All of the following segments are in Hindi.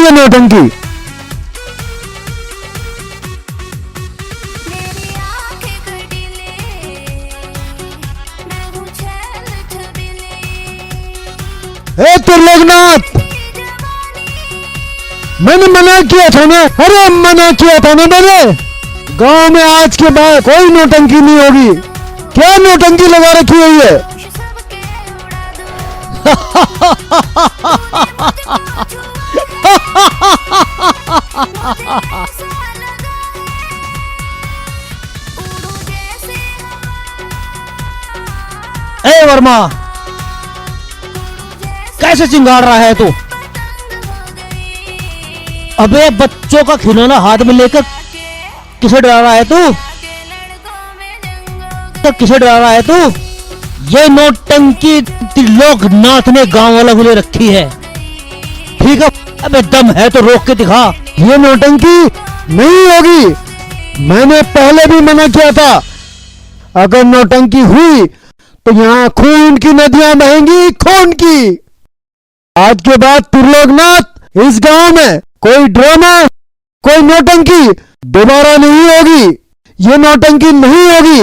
ये नौटंकी? ए त्रिलोकनाथ, मैंने मना किया था ना, अरे मना किया था ना मैंने, गांव में आज के बाद कोई नौटंकी नहीं होगी। क्या नौटंकी लगा रखी हुई है? ए वर्मा, कैसे चिंगाड़ रहा है तू? अबे बच्चों का खिलौना हाथ में लेकर किसे डरा रहा है तू? तो किसे डरा रहा है तू? ये नौटंकी त्रिलोकनाथ ने गांव वालों के लिए रखी है, ठीक है? अबे दम है तो रोक के दिखा। ये नौटंकी नहीं होगी, मैंने पहले भी मना किया था। अगर नौटंकी हुई तो यहाँ खून की नदियां बहेंगी, खून की। आज के बाद त्रिलोकनाथ, इस गांव में कोई ड्रामा, कोई नौटंकी दोबारा नहीं होगी। ये नौटंकी नहीं होगी।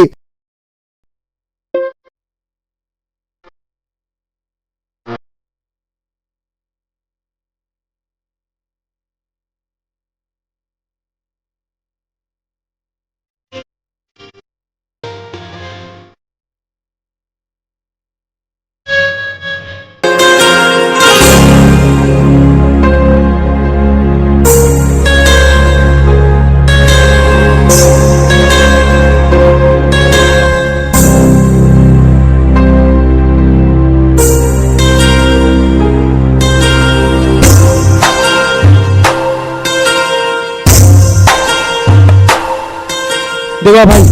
देवा भाई,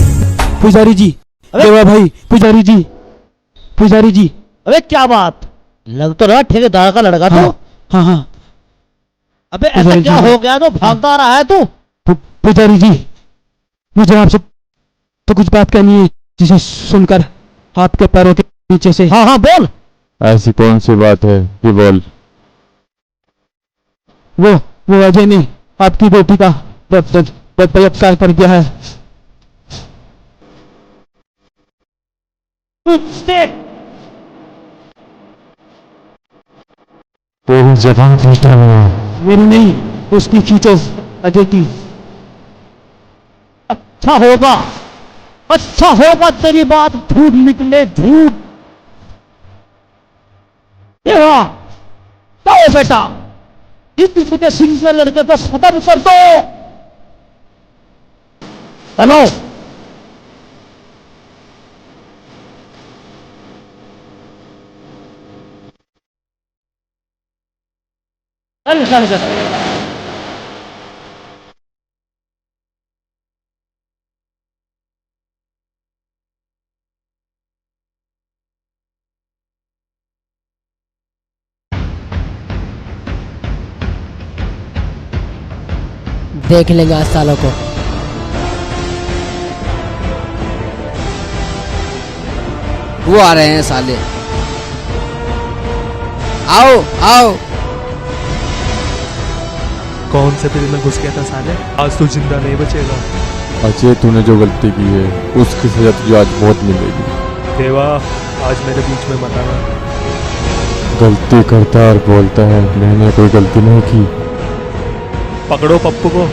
पुजारी जी, देवा भाई, पुजारी जी, पुजारी जी। अबे क्या बात, लग तो रहा ठेकेदार का लड़का हाँ, तो। हाँ हाँ। अबे ऐसा क्या हो गया तो भागता रहा है तू? पुजारी जी, मुझे आपसे तो कुछ बात करनी है, जिसे सुनकर आपके पैरों के नीचे से। हाँ हाँ बोल। ऐसी कौन सी बात है कि बोल। वो अजय ने आपकी बेटी का बलात्कार कर दिया है। तेरी जबान खींचना मेरी नहीं, उसकी खींचो, अजय की। अच्छा होगा, अच्छा होगा तेरी बात झूठ निकले, झूठ। क्या बेटा, इस सिंगल लड़के को खत्म कर दो। चलो चल चल चल। देख लेंगे आज सालों को। वो आ रहे हैं साले, आओ आओ। कौन से दिल में घुस गया था साले, आज तू जिंदा नहीं बचेगा। अजय, तूने जो गलती की है उसकी सजा तुझे आज बहुत मिलेगी। देवा, आज मेरे बीच में मत आना। गलती करता और बोलता है मैंने कोई गलती नहीं की। पकड़ो पप्पू को।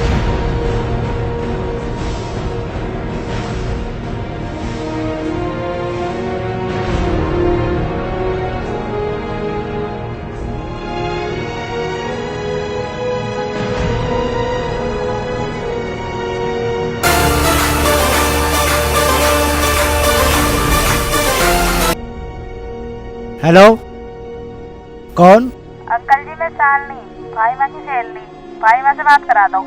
हेलो, कौन? अंकल जी मैं शालिनी, फाहिमा की सहेली, फाहिमा से बात करा दो।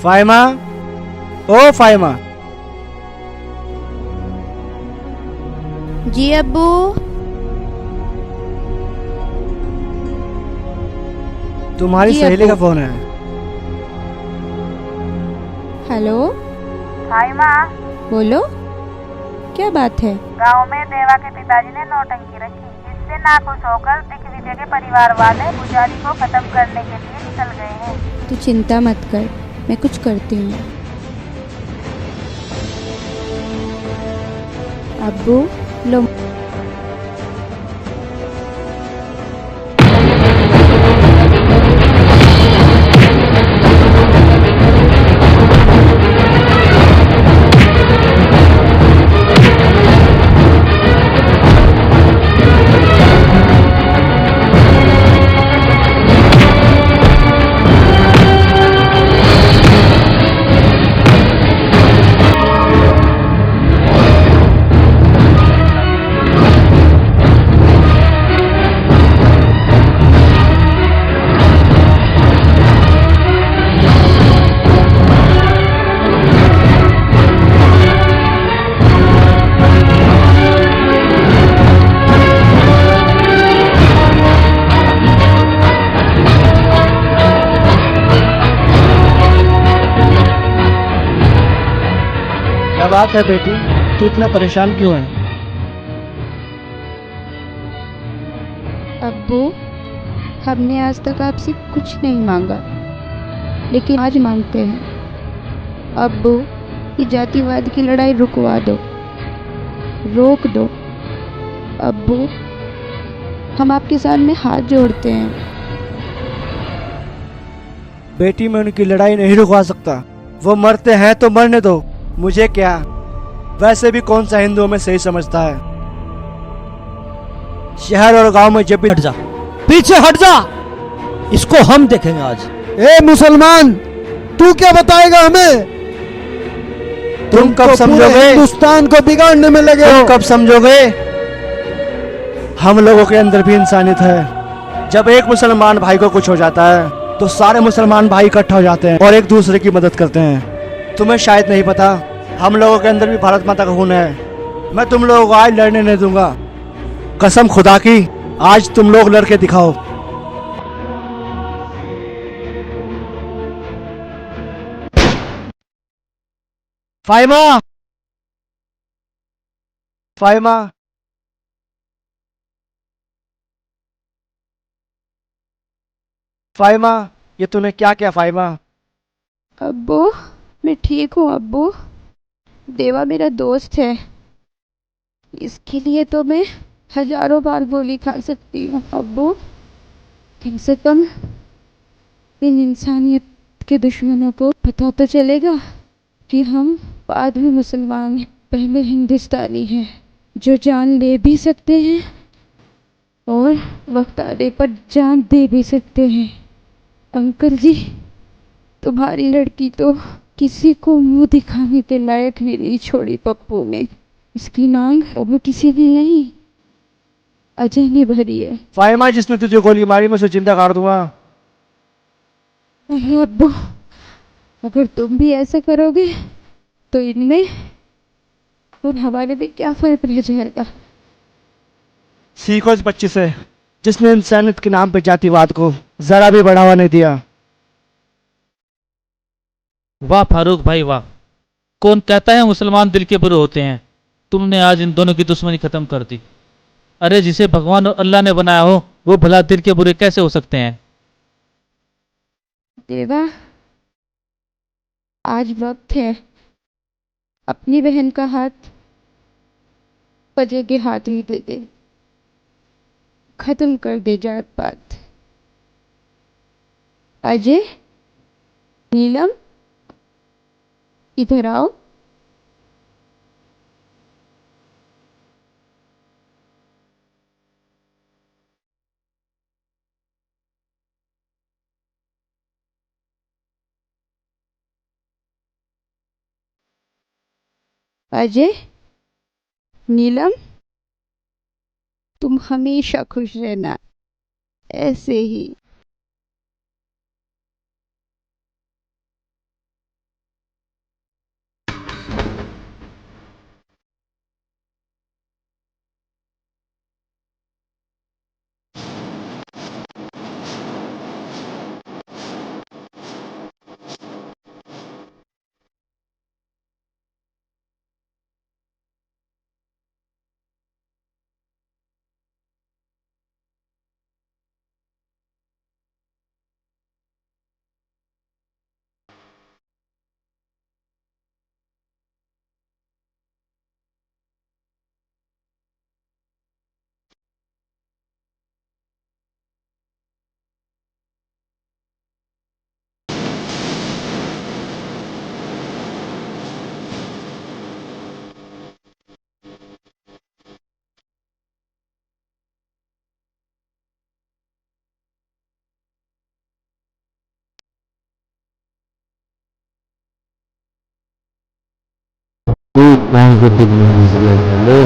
फाहिमा, ओ फाहिमा। जी अब्बू। तुम्हारी जी सहेली अब्बू। का फोन है। हेलो फाहिमा, बोलो, क्या बात है? गांव में देवा के पिताजी ने नौटंकी रखी, इससे नाखुश होकर दिख लड़के के परिवार वाले पुजारी को खत्म करने के लिए निकल गए हैं। तू चिंता मत कर, मैं कुछ करती हूँ। अब्बू लो। क्या बात है बेटी, तू इतना परेशान क्यों है? अब्बू, हमने आज तक आपसे कुछ नहीं मांगा, लेकिन आज मांगते हैं। अब्बू, ये जातिवाद की लड़ाई रुकवा दो, रोक दो। अब्बू, हम आपके सामने हाथ जोड़ते हैं। बेटी, मैं उनकी लड़ाई नहीं रुकवा सकता। वो मरते हैं तो मरने दो, मुझे क्या। वैसे भी कौन सा हिंदुओं में सही समझता है। शहर और गांव में जब भी हट जा, पीछे हट जा, इसको हम देखेंगे आज। ए मुसलमान, तू क्या बताएगा हमें? तुम कब तो समझोगे? पूरे हिंदुस्तान को बिगाड़ने में लगे तुम हो। कब समझोगे? हम लोगों के अंदर भी इंसानियत है। जब एक मुसलमान भाई को कुछ हो जाता है तो सारे मुसलमान भाई इकट्ठा हो जाते हैं और एक दूसरे की मदद करते हैं। तुम्हें शायद नहीं पता, हम लोगों के अंदर भी भारत माता का खून है। मैं तुम लोगों को आज लड़ने नहीं दूंगा। कसम खुदा की, आज तुम लोग लड़के दिखाओ। फाइमा, फाइमा, फाइमा, ये तूने क्या किया फाइमा? अब्बू, मैं ठीक हूँ अब्बू। देवा मेरा दोस्त है, इसके लिए तो मैं हजारों बार गोली खा सकती हूँ। अब्बू, कम से कम इन इंसानियत के दुश्मनों को पता तो चलेगा कि हम बाद में मुसलमान हैं, पहले हिंदुस्तानी हैं, जो जान ले भी सकते हैं और वक्त आने पर जान दे भी सकते हैं। अंकल जी, तुम्हारी लड़की तो किसी को मुंह दिखाने के लायक भी नहीं छोड़ी पप्पू ने। इसकी नाम वो किसी ने नहीं, अजय ने भरी है। फाइमा, जिसने तुझे गोली मारी मैं उसे जिंदा कर दूंगा। नहीं अब्बू, अगर तुम भी ऐसा करोगे तो इनमें और हमारे में क्या फर्क रह जाएगा? सीखो इस बच्चे से, जिसने इंसानियत के नाम पे जातिवाद को जरा भी बढ़ावा नहीं दिया। वाह फारूक भाई वाह। कौन कहता है मुसलमान दिल के बुरे होते हैं? तुमने आज इन दोनों की दुश्मनी खत्म कर दी। अरे जिसे भगवान और अल्लाह ने बनाया हो वो भला दिल के बुरे कैसे हो सकते हैं? देवा, आज वक्त है अपनी बहन का हाथ अजय के हाथ में दे दे, खत्म कर दे जात पात। अजय, नीलम, इधर आओ। अजय, नीलम, तुम हमेशा खुश रहना, ऐसे ही। तू कौन से दिल में घुस गया हेलो?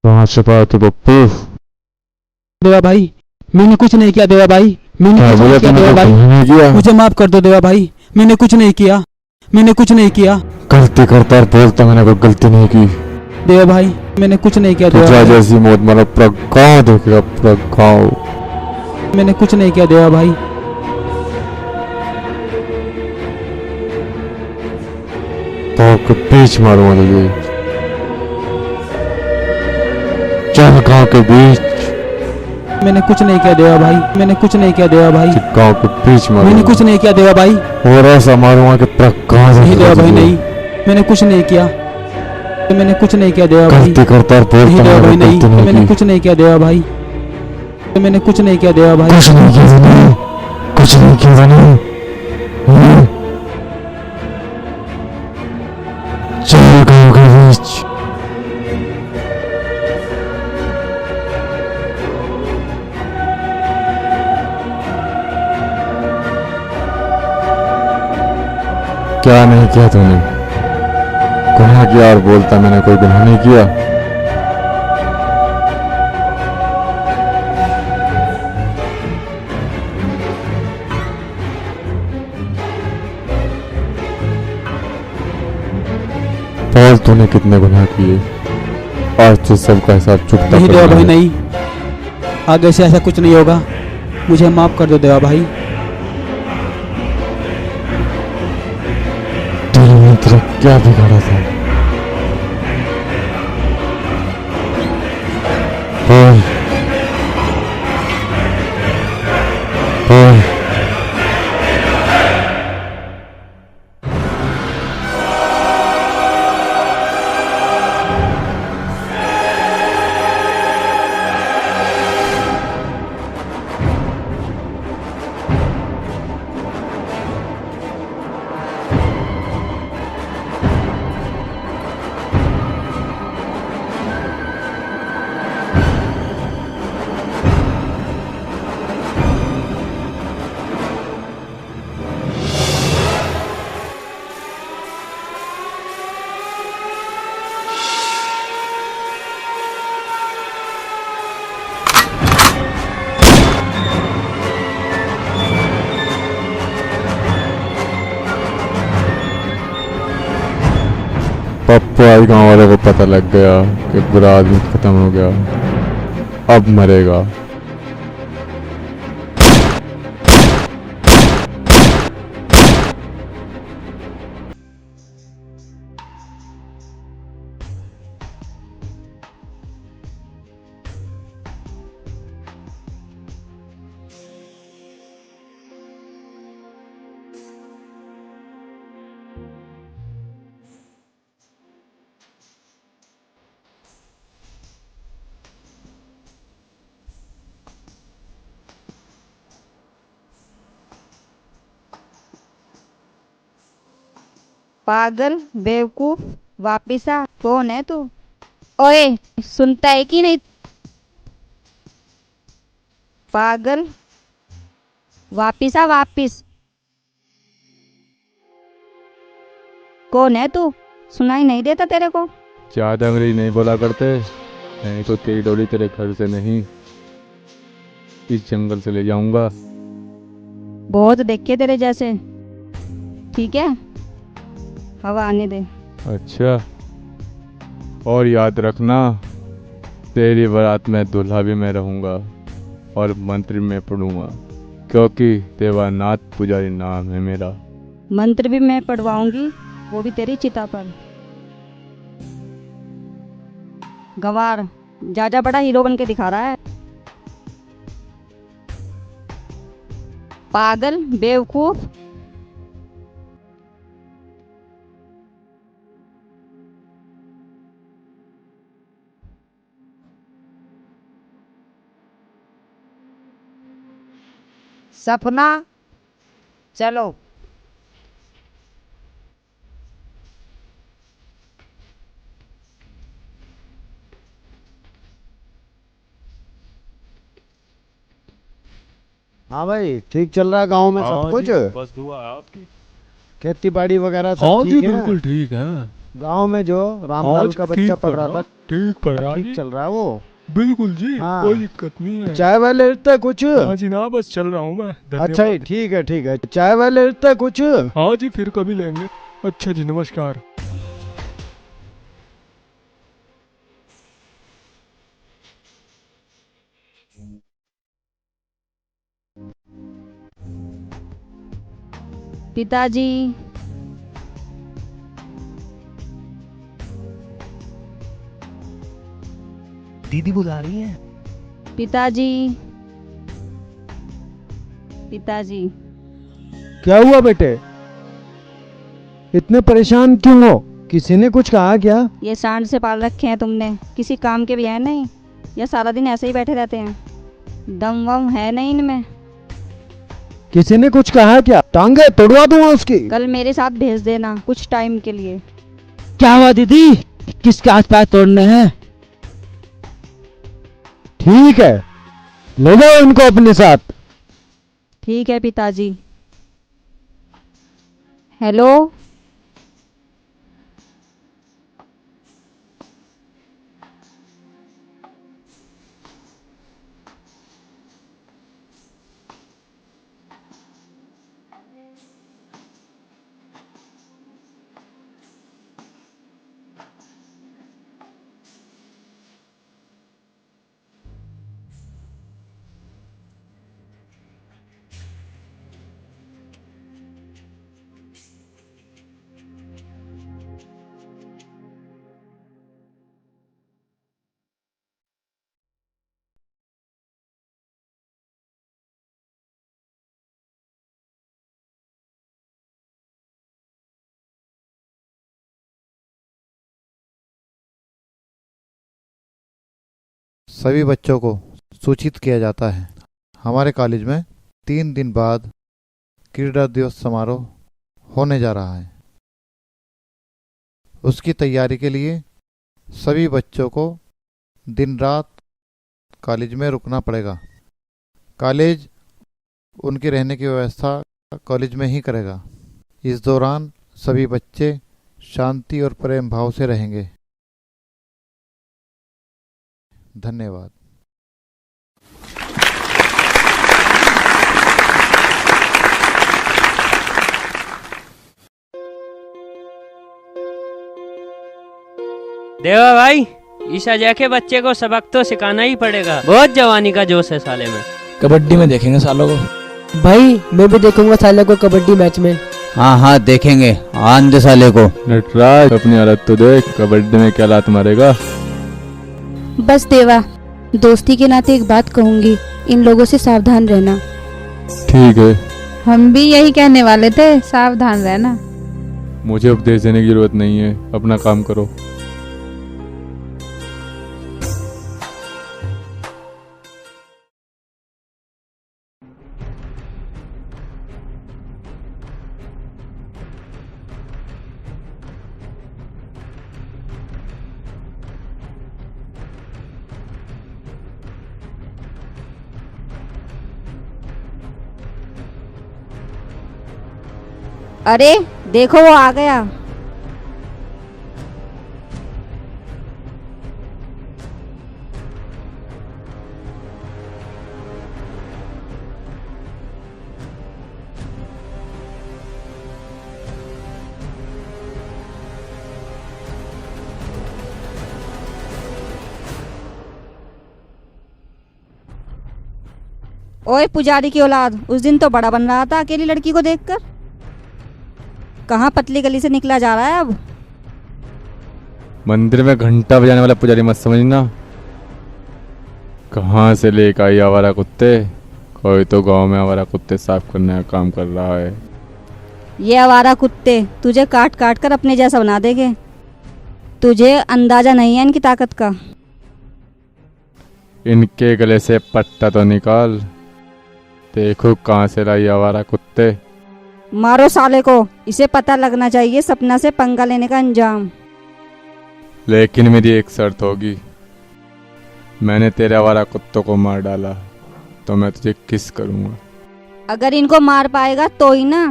कहाँ से पाया तू पप्पू? देवा भाई मैंने कुछ नहीं किया देवा भाई, मैंने क्या कुछ बोला नहीं किया तूने? देवा कुछ भाई, नहीं किया? मुझे माफ कर दो देवा भाई, मैंने कुछ नहीं किया, मैंने कुछ नहीं किया गलती करता और बोलता मैंने कोई गलती नहीं की। देवा भाई, मैंने कुछ नहीं किया देवा तुझे भाई, जैसी मौत मारा पूरा गाँव देखेगा, पूरा गाँव। मैंने कुछ नहीं किया देवा भाई। पाँव के बीच मारूंगा तुझे, चल गाँव के बीच, मैंने कुछ नहीं किया देवा भाई, मैंने कुछ नहीं किया देवा भाई, गाँव के बीच मैंने मारूंगा कुछ नहीं किया देवा भाई, और ऐसा मारूंगा कि पूरा गाँव नहीं देवा देखेगा भाई तुझे। नहीं, मैंने कुछ नहीं किया, मैंने कुछ नहीं किया देवा भाई, गलती करता और बोलता नहीं देवा भाई मैंने नहीं, गलती नहीं मैंने की। कुछ नहीं किया देवा भाई, मैंने कुछ नहीं किया देवा भाई, कुछ नहीं किया तूने, कुछ नहीं किया तूने। चल गाँव के बीच, क्या नहीं किया तूने? गुनाह किया और बोलता मैंने कोई गुनाह नहीं किया। बोल तूने कितने गुनाह किए, आज तो सबका हिसाब चुकता नहीं देवा करना भाई है। नहीं, आगे से ऐसा कुछ नहीं होगा, मुझे माफ कर दो देवा भाई। दिल में तेरा क्या बिगाड़ा था? बोल बोल। पप्पू आज गाँव वालों को पता लग गया कि बुरा आदमी खत्म हो गया, अब मरेगा। पागल बेवकूफ वापिस आ, कौन है तू? ओए सुनता है कि नहीं? पागल वापिस आ वापिस। कौन है तू? सुनाई नहीं देता तेरे को? ज्यादा अंग्रेजी नहीं बोला करते, नहीं तो तेरी डोली तेरे घर से नहीं इस जंगल से ले जाऊंगा। बहुत देखे तेरे जैसे, ठीक है हवा आने दे। अच्छा, और याद रखना तेरी बारात में दूल्हा भी मैं रहूंगा और मंत्र में पढ़ूंगा, क्योंकि देवानाथ पुजारी नाम है मेरा। मंत्र भी मैं पढ़वाऊंगी, वो भी तेरी चिता पर। गंवार जा बड़ा हीरो बन के दिखा रहा है। पागल बेवकूफ। सपना चलो। हाँ भाई, ठीक चल रहा है गांव में सब कुछ? बस दुआ है आपकी। खेती बाड़ी वगैरह सब हाँ जी ठीक है? बिल्कुल ठीक है। गांव में जो रामलाल का बच्चा पकड़ा था, ठीक पड़ रहा ठीक चल रहा है वो? बिल्कुल जी, हाँ। कोई दिक्कत नहीं है। चाय वाय लेते हैं कुछ? हाँ जी ना, बस चल रहा हूँ मैं। अच्छा ही, ठीक है ठीक है। चाय वाय लेते हैं कुछ? हाँ जी, फिर कभी लेंगे। अच्छा जी, नमस्कार। पिताजी, दीदी बुला रही है। पिताजी, पिताजी। क्या हुआ बेटे? इतने परेशान क्यों हो? किसी ने कुछ कहा क्या? ये सांड से पाल रखे हैं तुमने, किसी काम के भी है नहीं, या सारा दिन ऐसे ही बैठे रहते हैं? दम वम है नहीं इनमें। किसी ने कुछ कहा क्या? टांगे तोड़वा दूंगा उसकी। कल मेरे साथ भेज देना कुछ टाइम के लिए। क्या हुआ दीदी? किसके हाथ पैर तोड़ने हैं? ठीक है, ले जाओ इनको अपने साथ। ठीक है पिताजी। हेलो, सभी बच्चों को सूचित किया जाता है। हमारे कॉलेज में 3 दिन बाद क्रीड़ा दिवस समारोह होने जा रहा है। उसकी तैयारी के लिए सभी बच्चों को दिन रात कॉलेज में रुकना पड़ेगा। कॉलेज उनके रहने की व्यवस्था कॉलेज में ही करेगा। इस दौरान सभी बच्चे शांति और प्रेम भाव से रहेंगे। धन्यवाद। देवा भाई, इस अजय के बच्चे को सबक तो सिखाना ही पड़ेगा। बहुत जवानी का जोश है साले में। कबड्डी में देखेंगे सालों को। भाई मैं भी देखूंगा साले को कबड्डी मैच में। हाँ हाँ देखेंगे, आंधे साले को। नटराज, अपनी हालत तो देख, कबड्डी में क्या लात मारेगा। बस देवा, दोस्ती के नाते एक बात कहूंगी, इन लोगों से सावधान रहना। ठीक है, हम भी यही कहने वाले थे, सावधान रहना। मुझे उपदेश देने की जरूरत नहीं है, अपना काम करो। अरे देखो वो आ गया। ओए पुजारी की औलाद, उस दिन तो बड़ा बन रहा था अकेली लड़की को देखकर। कहाँ पतली गली से निकला जा रहा है अब? मंदिर में घंटा बजाने वाला पुजारी मत समझना। कहाँ से लेकर आई आवारा कुत्ते। कोई तो गांव में आवारा कुत्ते साफ करने का काम कर रहा है। ये आवारा कुत्ते तुझे काट काट कर अपने जैसा बना देंगे। तुझे अंदाजा नहीं है इनकी ताकत का। इनके गले से पट्टा तो निकाल। देखो कहाँ से लाई आवारा कुत्ते। मारो साले को, इसे पता लगना चाहिए सपना से पंगा लेने का अंजाम। लेकिन मेरी एक शर्त होगी, मैंने तेरे आवारा कुत्तों को मार डाला तो मैं तुझे किस करूँगा। अगर इनको मार पाएगा तो ही ना।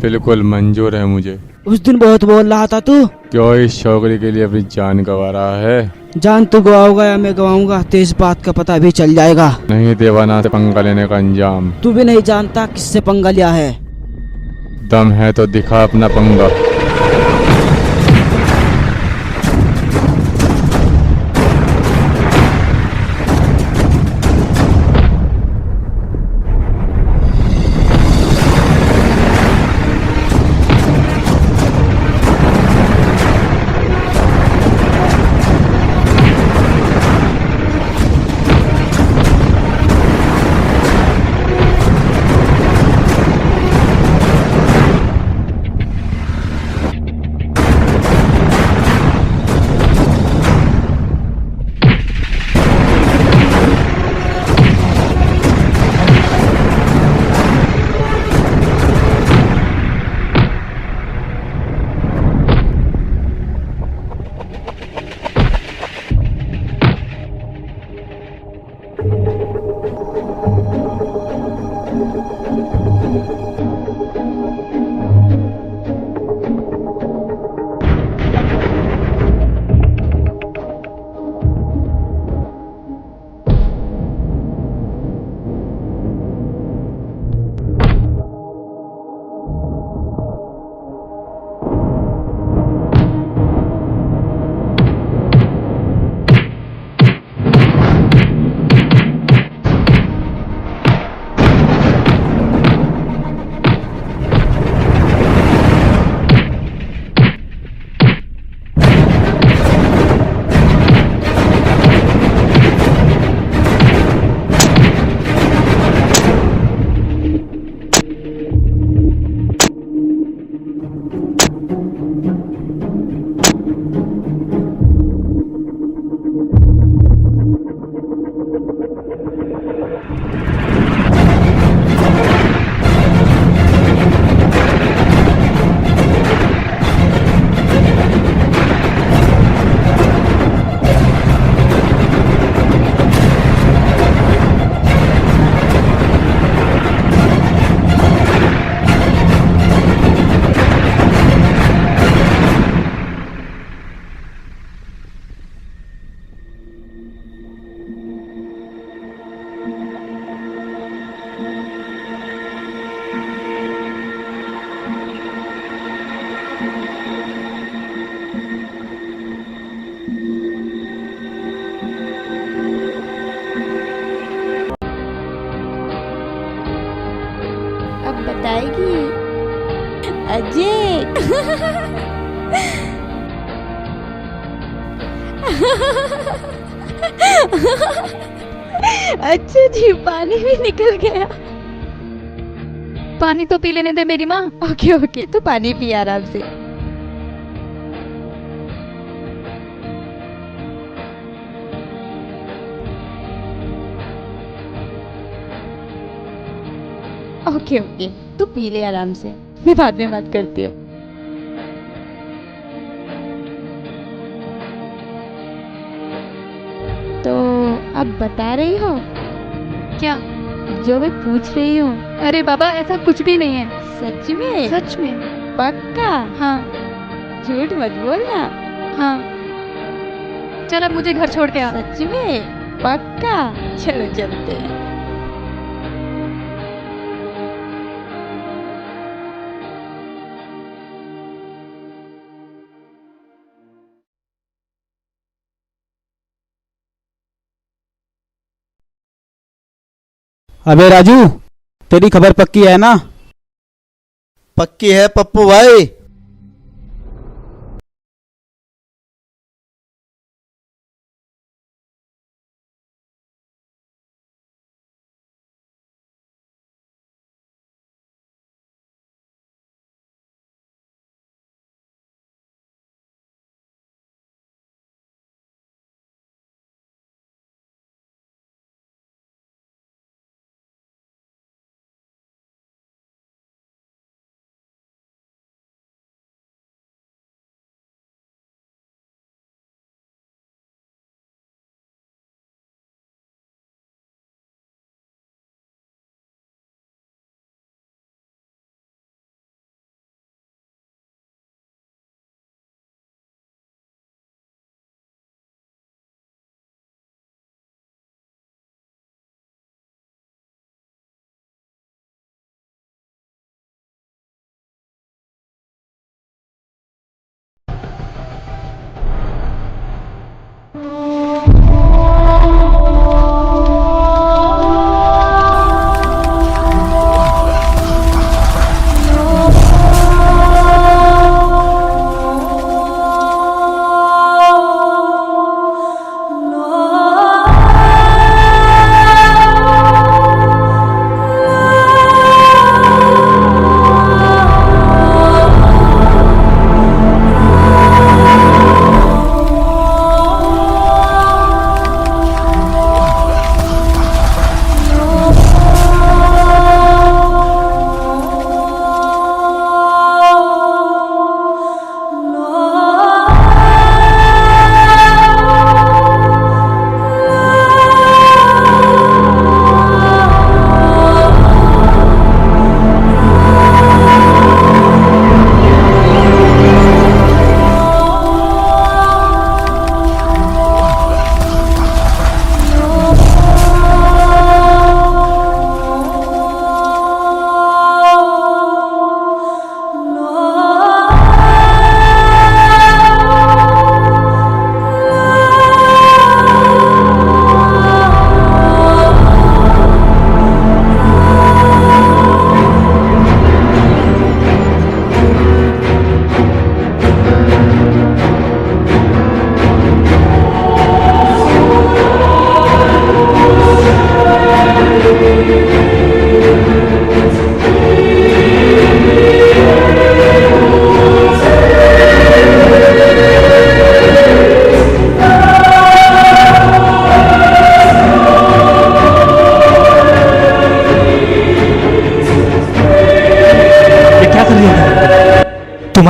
बिल्कुल मंजूर है मुझे। उस दिन बहुत बोल रहा था तू, क्यों इस छोकरी के लिए अपनी जान गंवा रहा है? जान तू गवाओगा या मैं गवाऊंगा तो इस बात का पता भी चल जाएगा। नहीं देवानाथ से पंगा लेने का अंजाम। तू भी नहीं जानता किससे पंगा लिया है। दम है तो दिखा अपना पंगा। अब बताएगी अजय। अच्छा जी, पानी भी निकल गया। पानी तो पी लेने दे मेरी माँ। ओके ओके, तो पानी पी आराम से। ओके ओके, तू पी ले आराम से, मैं बाद में बात करती हूँ। तो अब बता रही हो क्या? जो मैं पूछ रही हूँ? अरे बाबा, ऐसा कुछ भी नहीं है। सच में? सच में। पक्का? हाँ। झूठ मत बोलना। हाँ। चल अब मुझे घर छोड़ के आ। सच में? पक्का? चलो चलते हैं। अबे राजू, तेरी खबर पक्की है ना? पक्की है पप्पू भाई।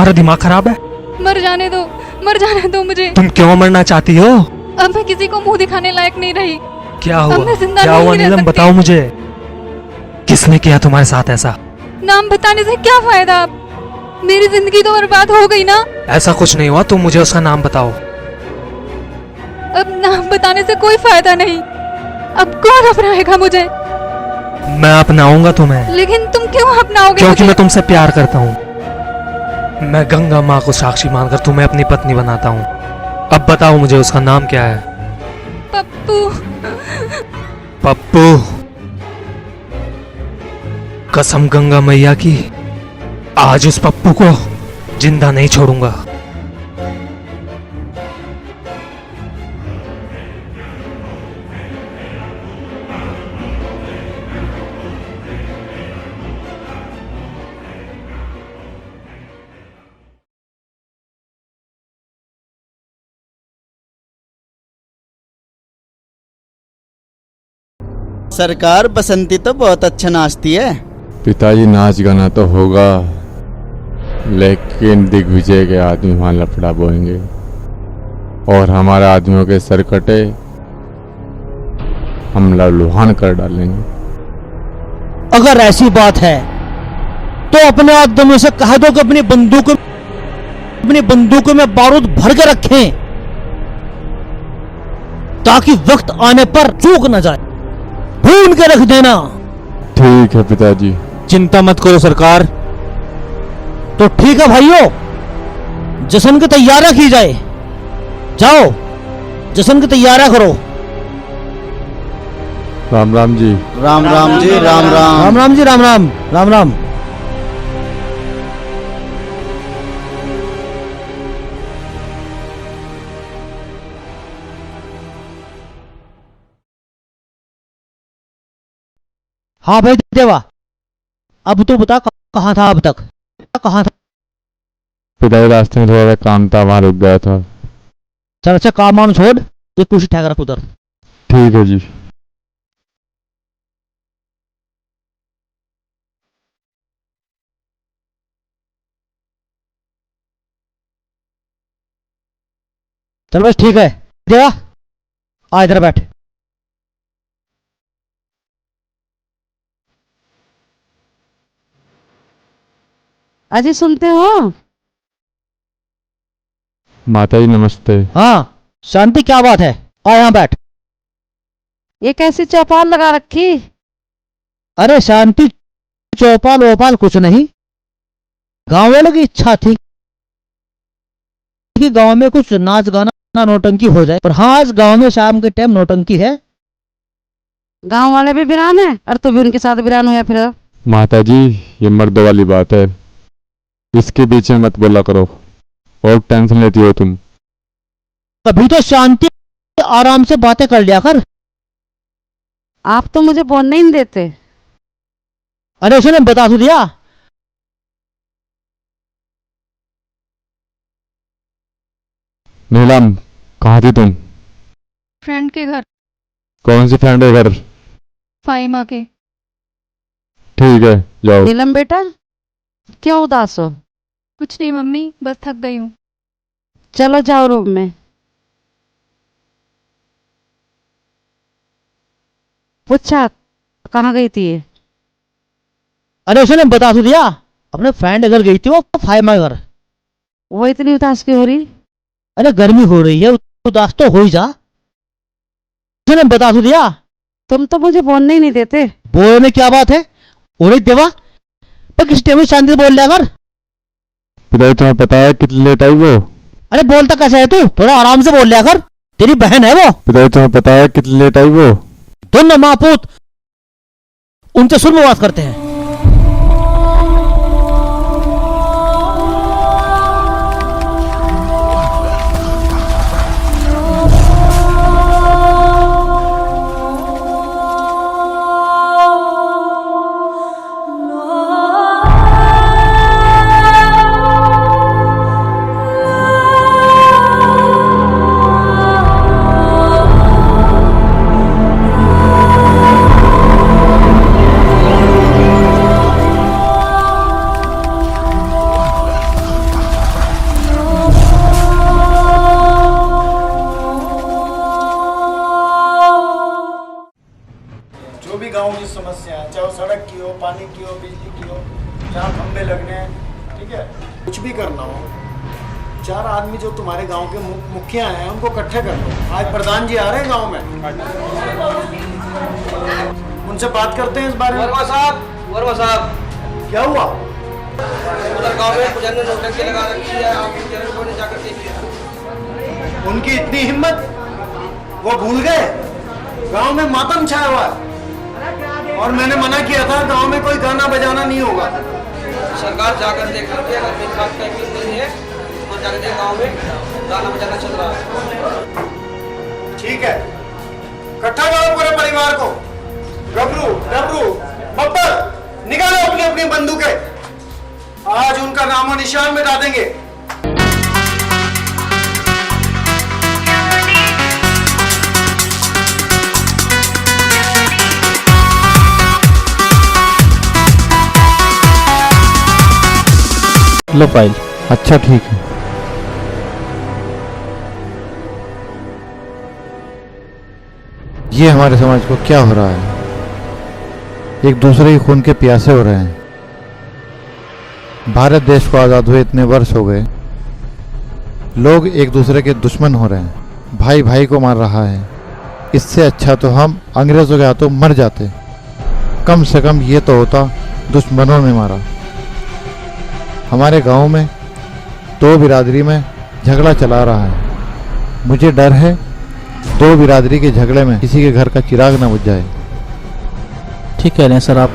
तुम्हारा दिमाग खराब है? मर जाने दो मुझे। तुम क्यों मरना चाहती हो? अब मैं किसी को मुंह दिखाने लायक नहीं रही। क्या अब हुआ? मैं जिंदा क्या नहीं हुआ रह नीलम, सकती। बताओ मुझे। किसने किया तुम्हारे साथ ऐसा? नाम बताने से क्या फायदा? मेरी जिंदगी तो बर्बाद हो गई ना। ऐसा कुछ नहीं हुआ, तुम मुझे उसका नाम बताओ। अब नाम बताने से कोई फायदा नहीं। अब कौन अपनाएगा मुझे? मैं अपनाऊंगा तुम्हें। लेकिन तुम क्यों अपनाओगे क्योंकि मुझे? मैं तुमसे प्यार करता हूँ। मैं गंगा माँ को साक्षी मानकर तुम्हें अपनी पत्नी बनाता हूँ। अब बताओ मुझे उसका नाम क्या है? पप्पू। पप्पू। कसम गंगा मैया की, आज उस पप्पू को जिंदा नहीं छोड़ूंगा। सरकार बसंती तो बहुत अच्छा नाचती है। पिताजी नाच गाना तो होगा, लेकिन दिग्विजय के आदमी वहां लफड़ा बोएंगे और हमारे आदमियों के सर कटे, हम लहूलुहान कर डालेंगे। अगर ऐसी बात है तो अपने आदमियों से कह दो कि अपनी बंदूकों में बारूद भर के रखें, ताकि वक्त आने पर चूक न जाए। भून के रख देना। ठीक है पिताजी। चिंता मत करो सरकार। तो ठीक है भाइयों, जश्न की तैयारियां की जाए। जाओ जश्न की तैयारियां करो। राम राम जी। राम राम जी, राम राम। राम राम जी, राम राम, राम राम। हाँ भाई देवा, अब तो बता कहाँ था अब तक? कहाँ था? पिताजी रास्ते में थोड़ा सा काम था, वहां रुक गया था। चल अच्छा, काम वाम छोड़, ये कुर्सी ठहरा रख उधर। ठीक है जी। चल बस ठीक है देवा, आ इधर बैठ। अजी सुनते हो? माता जी नमस्ते। हाँ शांति, क्या बात है? आ यहाँ बैठ। ये कैसी चौपाल लगा रखी? अरे शांति, चौपाल वोपाल कुछ नहीं। गांव वालों की इच्छा थी कि गांव में कुछ नाच गाना नौटंकी हो जाए, पर हाँ आज गांव में शाम के टाइम नौटंकी है। गांव वाले भी वीरान है और तू भी उनके साथ वीरान हुआ फिर? माता जी ये मर्दों वाली बात है, इसके बीच में मत बोला करो और टेंशन लेती हो तुम। कभी तो शांति आराम से बातें कर लिया कर। आप तो मुझे बोलने ही नहीं देते। अरे उसने बता तो दिया। नीलम कहाँ थी तुम? फ्रेंड के घर। कौन सी फ्रेंड है घर? फाइमा के। ठीक है जाओ। नीलम बेटा क्यों उदास हो? कुछ नहीं मम्मी, बस थक गई हूँ। चलो जाओ रूम में। पूछा कहाँ गई थी ये? अरे उसने बता तो दिया, अपने फ्रेंड घर गई थी वो फाइमा घर। वो इतनी उदास क्यों हो रही? अरे गर्मी हो रही है, उदास तो हो ही जा। उसने बता तो दिया। तुम तो मुझे बोलने ही नहीं देते। बोलने में क्या बात है? और देवा पर किस टाइम में शांति से बोल लिया कर। पिताजी तुम्हें पता है कितनी लेट आई वो? अरे बोलता कैसे है तू? थोड़ा आराम से बोल लिया कर, तेरी बहन है वो। पिताजी तुम्हें पता है कितनी लेट आई वो? दोनों माँ पूत उनसे सुर में बात करते हैं। भी गांव की समस्या है, चाहे वो सड़क की हो, पानी की हो, बिजली की हो, जहाँ खंबे लगने हैं, ठीक है, कुछ भी करना हो, 4 आदमी जो तुम्हारे गांव के मुखिया हैं उनको इकट्ठे कर लो। आज प्रधान जी आ रहे हैं गांव में, उनसे बात करते हैं इस बारे में। वर्मा साहब क्या हुआ? गांव में पुजारी ने नोटंकी लगा रखी है, आप पुजारी को जाकर देखिए। उनकी इतनी हिम्मत, वो भूल गए गांव में मातम छाया हुआ है और मैंने मना किया था गांव में कोई गाना बजाना नहीं होगा। सरकार जाकर देख लीजिए, अगर मेरी बात का यकीन नहीं है तो जाकर देख गांव में गाना बजाना चल रहा है। ठीक है, इकट्ठा करो पूरे परिवार को, गबरू डबरू बब्बर, निकालो अपनी अपनी बंदूकें, आज उनका नामो निशान मिटा देंगे। लो फाइल। अच्छा ठीक है। ये हमारे समाज को क्या हो रहा है? एक दूसरे के खून के प्यासे हो रहे हैं। भारत देश को आज़ाद हुए इतने वर्ष हो गए, लोग एक दूसरे के दुश्मन हो रहे हैं, भाई भाई को मार रहा है। इससे अच्छा तो हम अंग्रेज़ों के हाथों मर जाते। कम से कम ये तो होता दुश्मनों ने मारा। हमारे गांव में 2 बिरादरी में झगड़ा चला रहा है। मुझे डर है 2 बिरादरी के झगड़े में किसी के घर का चिराग ना बुझ जाए। ठीक कह रहे हैं सर आप।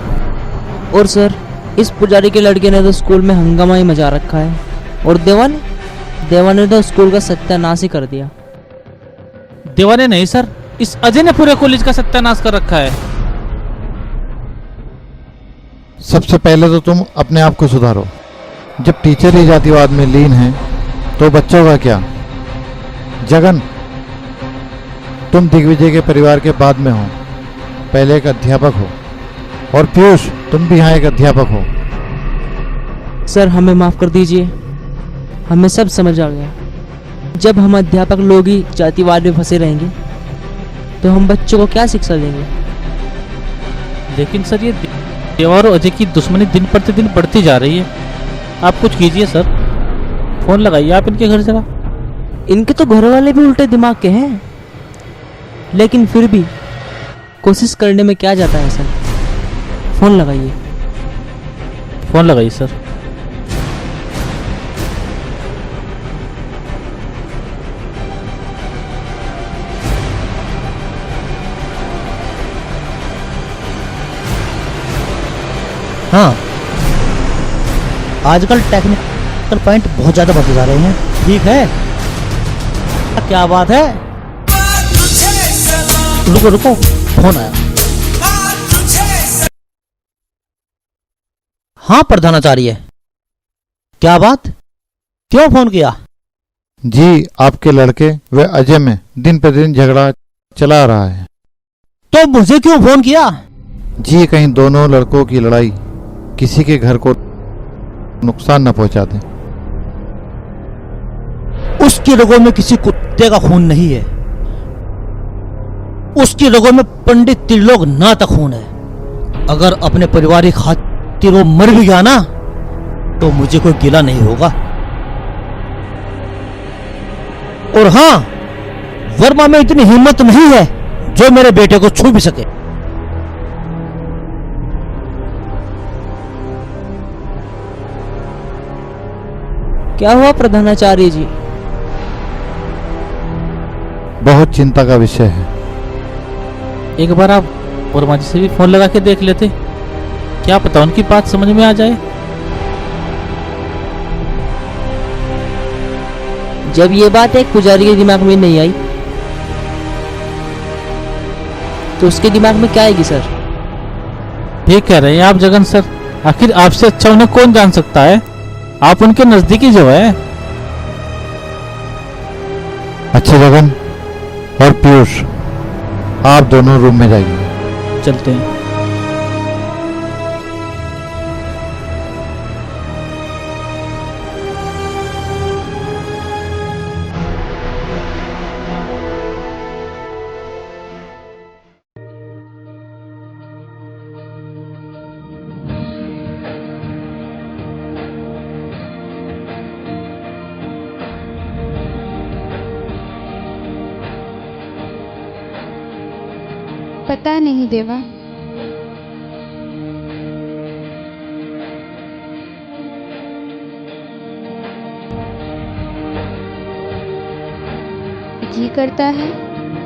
और सर, इस पुजारी के लड़के ने तो स्कूल में हंगामा ही मचा रखा है, और देवा ने तो स्कूल का सत्यानाश ही कर दिया। देवा ने नहीं सर, इस अजय ने पूरे कॉलेज का सत्यानाश कर रखा है। सबसे पहले तो तुम अपने आप को सुधारो। जब टीचर ही जातिवाद में लीन है तो बच्चों का क्या? जगन, तुम दिग्विजय के परिवार के बाद में हो, पहले एक अध्यापक हो। और पीयूष, तुम भी यहाँ एक अध्यापक हो। सर, हमें माफ़ कर दीजिए, हमें सब समझ आ गया। जब हम अध्यापक लोग ही जातिवाद में फंसे रहेंगे तो हम बच्चों को क्या शिक्षा देंगे? लेकिन सर, ये देवा और अजय की दुश्मनी दिन प्रतिदिन बढ़ती जा रही है। आप कुछ कीजिए सर, फोन लगाइए आप इनके घर जरा। इनके तो घर वाले भी उल्टे दिमाग के हैं, लेकिन फिर भी कोशिश करने में क्या जाता है सर। फोन लगाइए। फोन लगाइए सर। हाँ, आजकल टेक्निकल पॉइंट बहुत ज्यादा बढ़ते जा रहे हैं। ठीक है, क्या बात है? रुको रुको, फोन आया। हाँ प्रधानाचार्य, क्या बात, क्यों फोन किया? जी, आपके लड़के व अजय में दिन प्रतिदिन झगड़ा चला रहा है। तो मुझे क्यों फोन किया? जी, कहीं दोनों लड़कों की लड़ाई किसी के घर को नुकसान न पहुंचा दे। उसकी रगों में किसी कुत्ते का खून नहीं है, उसकी रगों में पंडित त्रिलोकनाथ का खून है। अगर अपने परिवार की खातिर वो मर भी गया ना तो मुझे कोई गिला नहीं होगा। और हाँ, वर्मा में इतनी हिम्मत नहीं है जो मेरे बेटे को छू भी सके। क्या हुआ प्रधानाचार्य जी? बहुत चिंता का विषय है। एक बार आप वर्मा जी से भी फोन लगा के देख लेते, क्या पता उनकी बात समझ में आ जाए। जब ये बात एक पुजारी के दिमाग में नहीं आई तो उसके दिमाग में क्या आएगी सर? ठीक कह रहे हैं आप जगन सर, आखिर आपसे अच्छा उन्हें कौन जान सकता है? आप उनके नजदीकी जो है। अच्छा जगन और पीयूष, आप दोनों रूम में जाइए। चलते हैं। पता नहीं देवा। जी करता है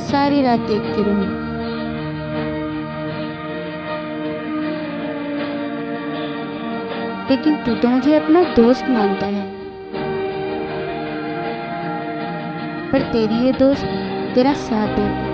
सारी रात देखती रहूं। लेकिन तू तो मुझे अपना दोस्त मानता है, पर तेरी ये दोस्त तेरा साथ दे।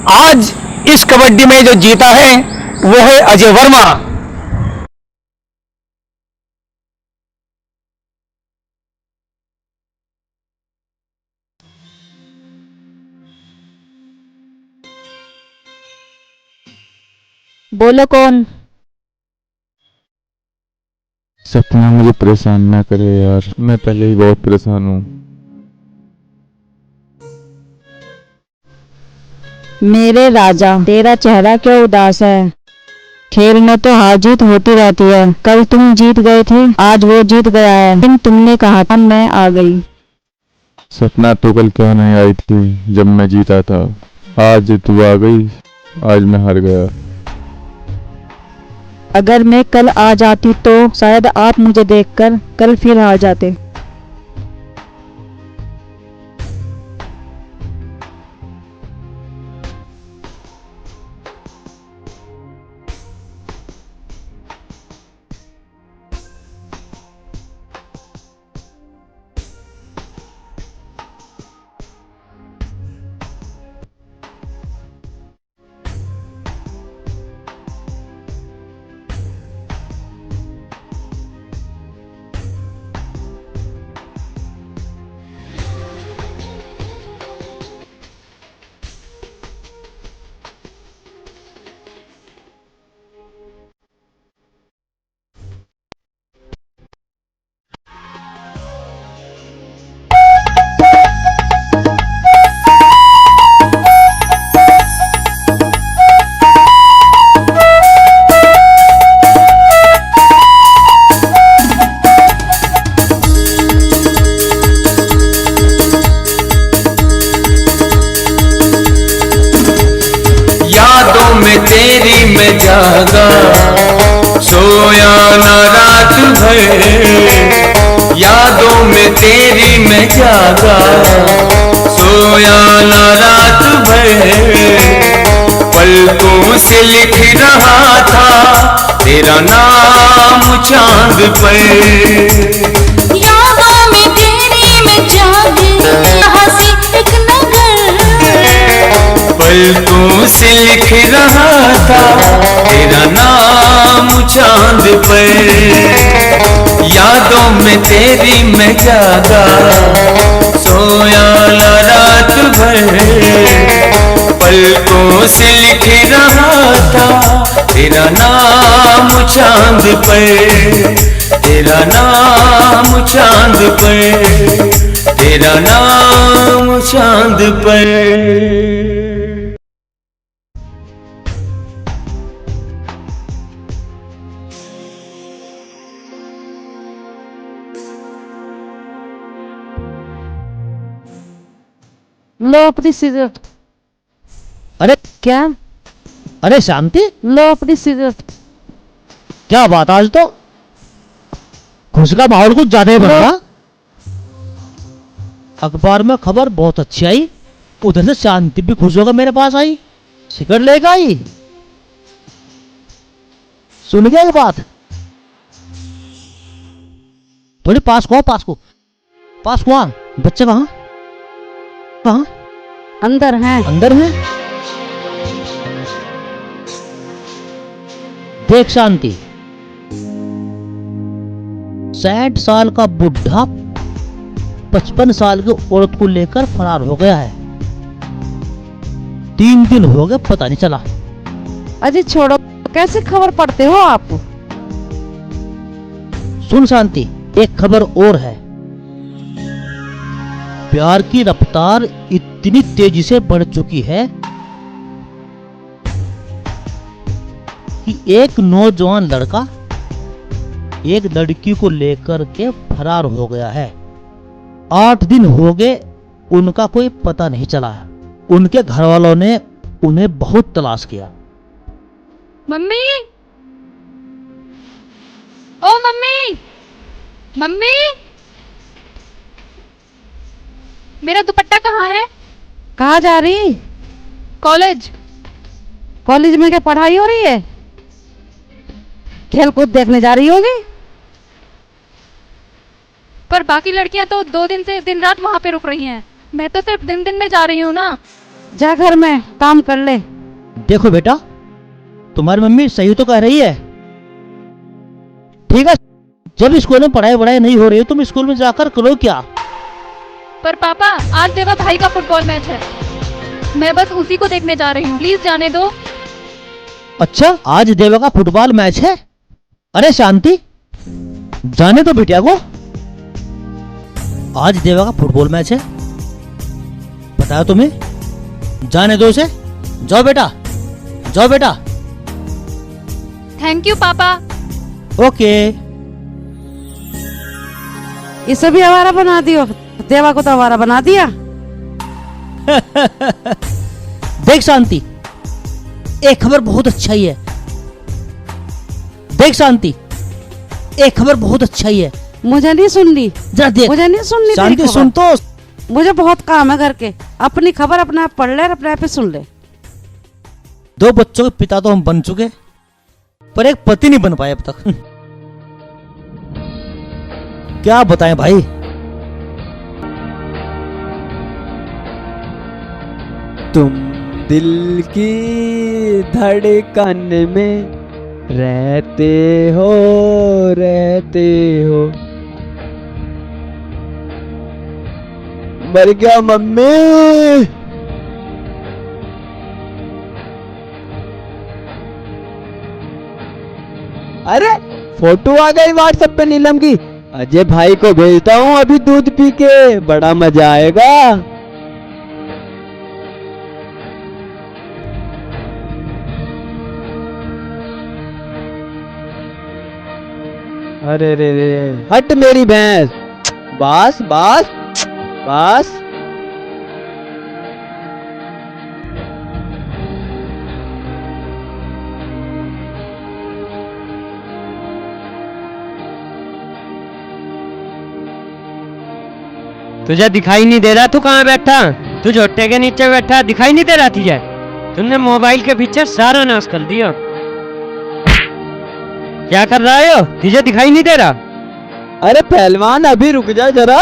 आज इस कबड्डी में जो जीता है वो है अजय वर्मा। बोलो कौन? सपना मुझे परेशान ना करे यार, मैं पहले ही बहुत परेशान हूँ। मेरे राजा, तेरा चेहरा क्यों उदास है? खेल में तो हार जीत होती रहती है। कल तुम जीत गए थे, आज वो जीत गया है, लेकिन तुमने कहा था मैं आ गई। सपना तो कल क्यों नहीं आई थी जब मैं जीता था? आज तू आ गई, आज मैं हार गया। अगर मैं कल आ जाती तो शायद आप मुझे देखकर कल फिर हार जाते। तेरी मैं जागा, सोया ना रात भर। यादों में तेरी मैं जागा, सोया ना रात भर। से लिख रहा था तेरा नाम चांद पर। यादों में तेरी मैं जागी हंसी एक नगर, पलकों से लिख रहा था तेरा नाम चांद पर। यादों में तेरी मैं जागा सोया ना रात भर, पलकों से लिख रहा था तेरा नाम चांद पर, तेरा नाम चांद पर, तेरा नाम चांद पर। लो अपनी सिगरेट। अरे क्या? अरे शांति, लो अपनी सिगरेट। क्या बात, आज तो खुश का माहौल कुछ ज्यादा ही बन रहा। अखबार में खबर बहुत अच्छी आई, उधर से शांति भी खुश होकर मेरे पास आई, सिगरेट लेकर आई। सुन गया ये बात? थोड़ी पास को, पास को, पास को। बच्चे कहाँ कहाँ? अंदर हैं। अंदर हैं? देख शांति, 60 साल का बुढ़ा 55 साल की औरत को लेकर फरार हो गया है। 3 दिन हो गए, पता नहीं चला। अजी छोड़ो, कैसे खबर पढ़ते हो आप? सुन शांति, एक खबर और है। प्यार की रफ्तार इतनी तेजी से बढ़ चुकी है कि एक नौजवान लड़का एक लड़की को लेकर के फरार हो गया है। 8 दिन हो गए, उनका कोई पता नहीं चला। उनके घर वालों ने उन्हें बहुत तलाश किया। मम्मी, ओ मम्मी, मम्मी, मेरा दुपट्टा कहाँ है? कहाँ जा रही? कॉलेज। कॉलेज में क्या पढ़ाई हो रही है? खेल कूद देखने जा रही होगी। पर बाकी लड़कियां तो 2 दिन से दिन रात वहाँ पे रुक रही हैं। मैं तो सिर्फ दिन दिन में जा रही हूँ ना। जा घर में काम कर ले। देखो बेटा, तुम्हारी मम्मी सही तो कह रही है। ठीक है, जब स्कूल में पढ़ाई वढ़ाई नहीं हो रही है, तुम स्कूल में जाकर करो क्या। पर पापा, आज देवा भाई का फुटबॉल मैच है, मैं बस उसी को देखने जा रही हूँ, प्लीज जाने दो। अच्छा, आज देवा का फुटबॉल मैच है? अरे शांति, जाने दो बिटिया को। आज देवा का फुटबॉल मैच है, बताया तुम्हें? जाने दो उसे। जाओ बेटा, जाओ बेटा। थैंक यू पापा। ओके। इसे भी आवारा बना दियो। देवा को तो आवारा बना दिया। देख शांति, एक खबर बहुत अच्छा ही है। देख शांति, एक खबर बहुत अच्छा ही है। मुझे नहीं सुननी। जरा देख। मुझे नहीं सुननी। शांति सुन तो। मुझे बहुत काम है घर के। अपनी खबर अपने आप पढ़ ले और अपने आप ही सुन ले। 2 बच्चों के पिता तो हम बन चुके, पर एक पति नहीं बन पाए अब तक। क्या बताएं भाई। तुम दिल की धड़कन में रहते हो, रहते हो। मर गया मम्मी। अरे फोटो आ गई व्हाट्सएप पे नीलम की। अजय भाई को भेजता हूँ अभी दूध पी के, बड़ा मजा आएगा। अरे रे रे, हट मेरी भैंस। बस बस बस। तुझे दिखाई नहीं दे रहा? तू कहाँ बैठा? तू झोटे के नीचे बैठा, दिखाई नहीं दे रहा तुझे? तुमने मोबाइल के पीछे सारा नाश कर दिया। क्या कर रहा हो? तुझे दिखाई नहीं दे रहा? अरे पहलवान अभी रुक जा जरा।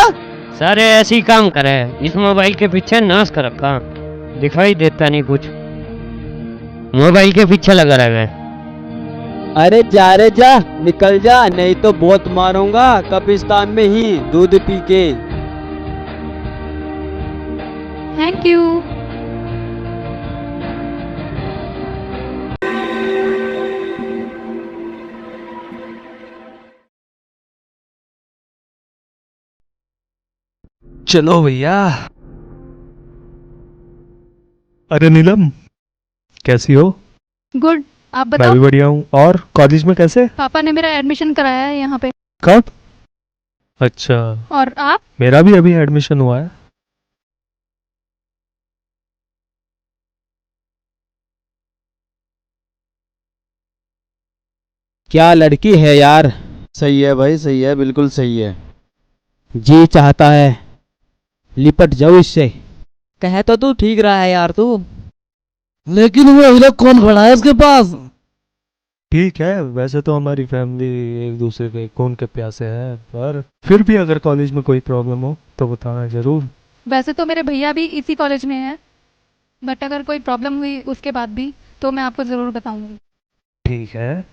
सारे ऐसे ही काम करे, इस मोबाइल के पीछे नाश कर रखा, दिखाई देता नहीं कुछ, मोबाइल के पीछे लगा रह गए। अरे जा रे जा, निकल जा, नहीं तो बहुत मारूंगा कब्रिस्तान में ही दूध पी के। Thank you. चलो भैया। अरे नीलम, कैसी हो? गुड, आप मैं बताओ। भी बढ़िया हूँ। और कॉलेज में कैसे? पापा ने मेरा एडमिशन कराया है यहाँ पे। कब? अच्छा। और आप? मेरा भी अभी एडमिशन हुआ है। क्या लड़की है यार। सही है भाई, सही है, बिल्कुल सही है। जी चाहता है लिपट जाओ इससे। कह तो तू ठीक रहा है यार तू। लेकिन वो अभी तक कौन खड़ा है उसके पास? ठीक है, वैसे तो हमारी फैमिली एक दूसरे के खून के प्यासे है, पर फिर भी अगर कॉलेज में कोई प्रॉब्लम हो तो बताना जरूर। वैसे तो मेरे भैया भी इसी कॉलेज में हैं, बट अगर कोई प्रॉब्लम हुई उसके बाद भी तो मैं आपको ज़रूर बताऊंगी। ठीक है।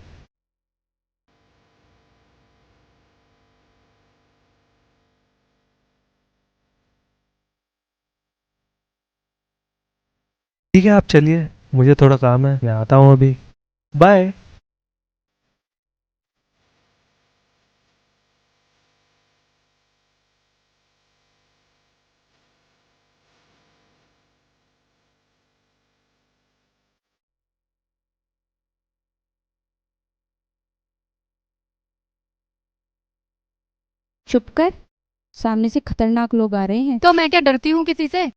ठीक है, आप चलिए, मुझे थोड़ा काम है, मैं आता हूँ अभी। बाय। चुप कर, सामने से खतरनाक लोग आ रहे हैं। तो मैं क्या डरती हूँ किसी से?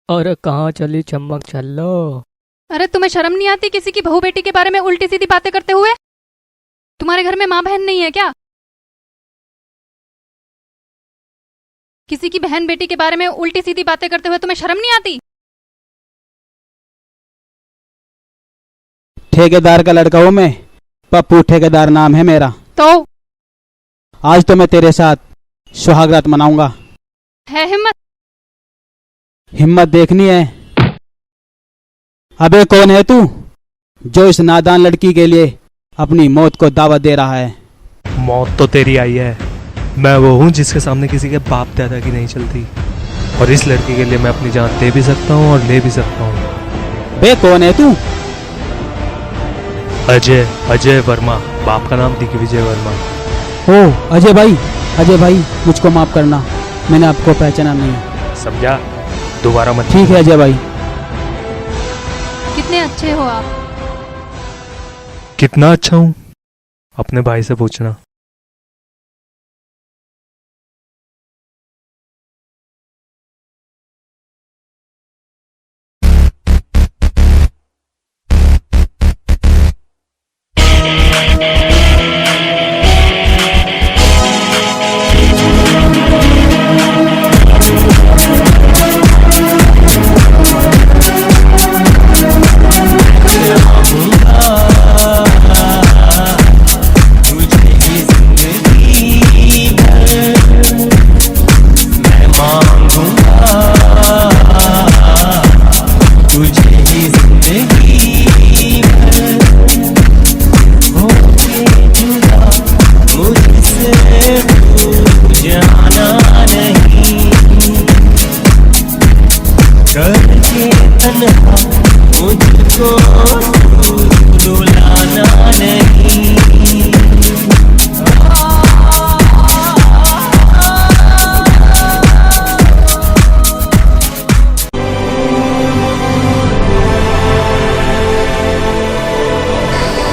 और कहाँ चली चमक चलो? अरे तुम्हें शर्म नहीं आती किसी की बहू बेटी के बारे में उल्टी सीधी बातें करते हुए? तुम्हारे घर में माँ बहन नहीं है क्या? किसी की बहन बेटी के बारे में उल्टी सीधी बातें करते हुए तुम्हें शर्म नहीं आती? ठेकेदार का लड़का हूँ मैं, पप्पू ठेकेदार नाम है मेरा। तो आज तो मैं तेरे साथ सुहागरात मनाऊंगा। है हिम्मत? हिम्मत देखनी है। अबे कौन है तू जो इस नादान लड़की के लिए अपनी मौत को दावत दे रहा है? मौत तो तेरी आई है, मैं वो हूँ जिसके सामने किसी के बाप दादा की नहीं चलती, और इस लड़की के लिए मैं अपनी जान दे भी सकता हूँ और ले भी सकता हूँ। बे कौन है तू? अजय, अजय वर्मा, बाप का नाम दिग्विजय वर्मा। ओ अजय भाई मुझको माफ करना, मैंने आपको पहचाना नहीं। समझा, दोबारा मत। ठीक है अजय भाई। कितने अच्छे हो आप। कितना अच्छा हूँ अपने भाई से पूछना।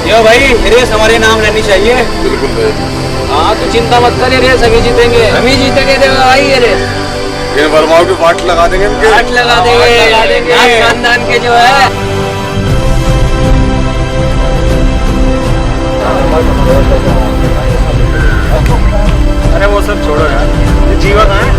यो भाई, रेस हमारे नाम रहनी चाहिए। बिल्कुल भाई। हाँ तो चिंता मत कर, ये रेस हम ही जीतेंगे, हम ही जीतेंगे। देवा भाई ये रेस ये वर्माओं की वाट लगा देंगे, इनके वाट लगा देंगे आज खानदान के जो है। अरे वो सब छोड़ो यार, ये जीवा कहाँ है?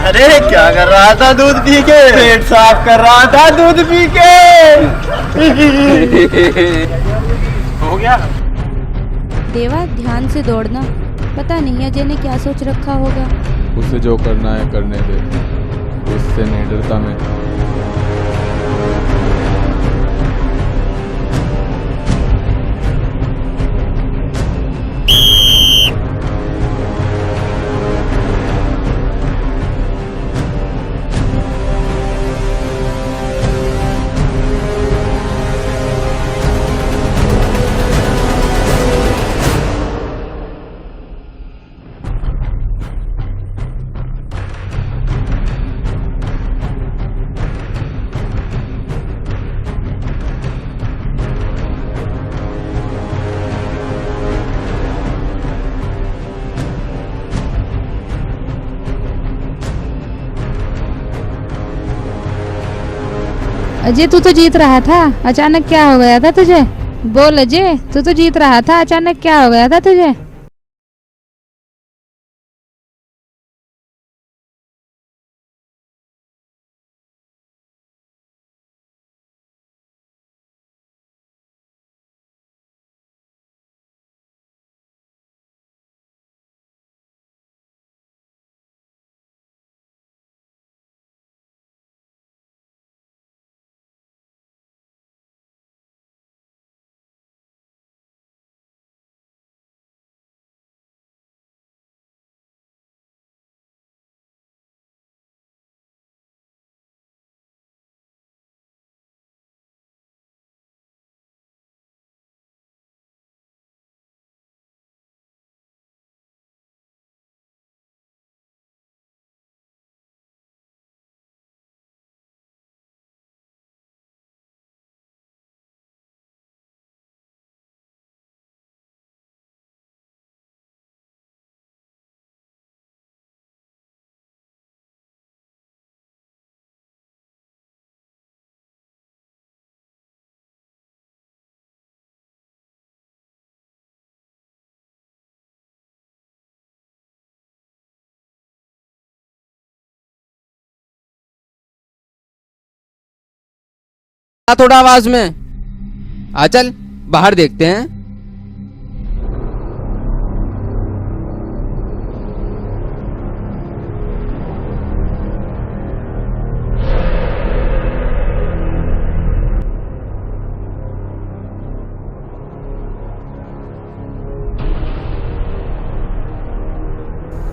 अरे क्या कर रहा था दूध पी के? पेट साफ कर रहा था दूध पी के। हो गया। देवा ध्यान से दौड़ना, पता नहीं अजय ने क्या सोच रखा होगा। उसे जो करना है करने दे, उससे नहीं डरता मैं। अजय तू तो जीत रहा था, अचानक क्या हो गया था तुझे? बोल अजय, तू तो जीत रहा था, अचानक क्या हो गया था तुझे? थोड़ा आवाज में आ, चल बाहर देखते हैं।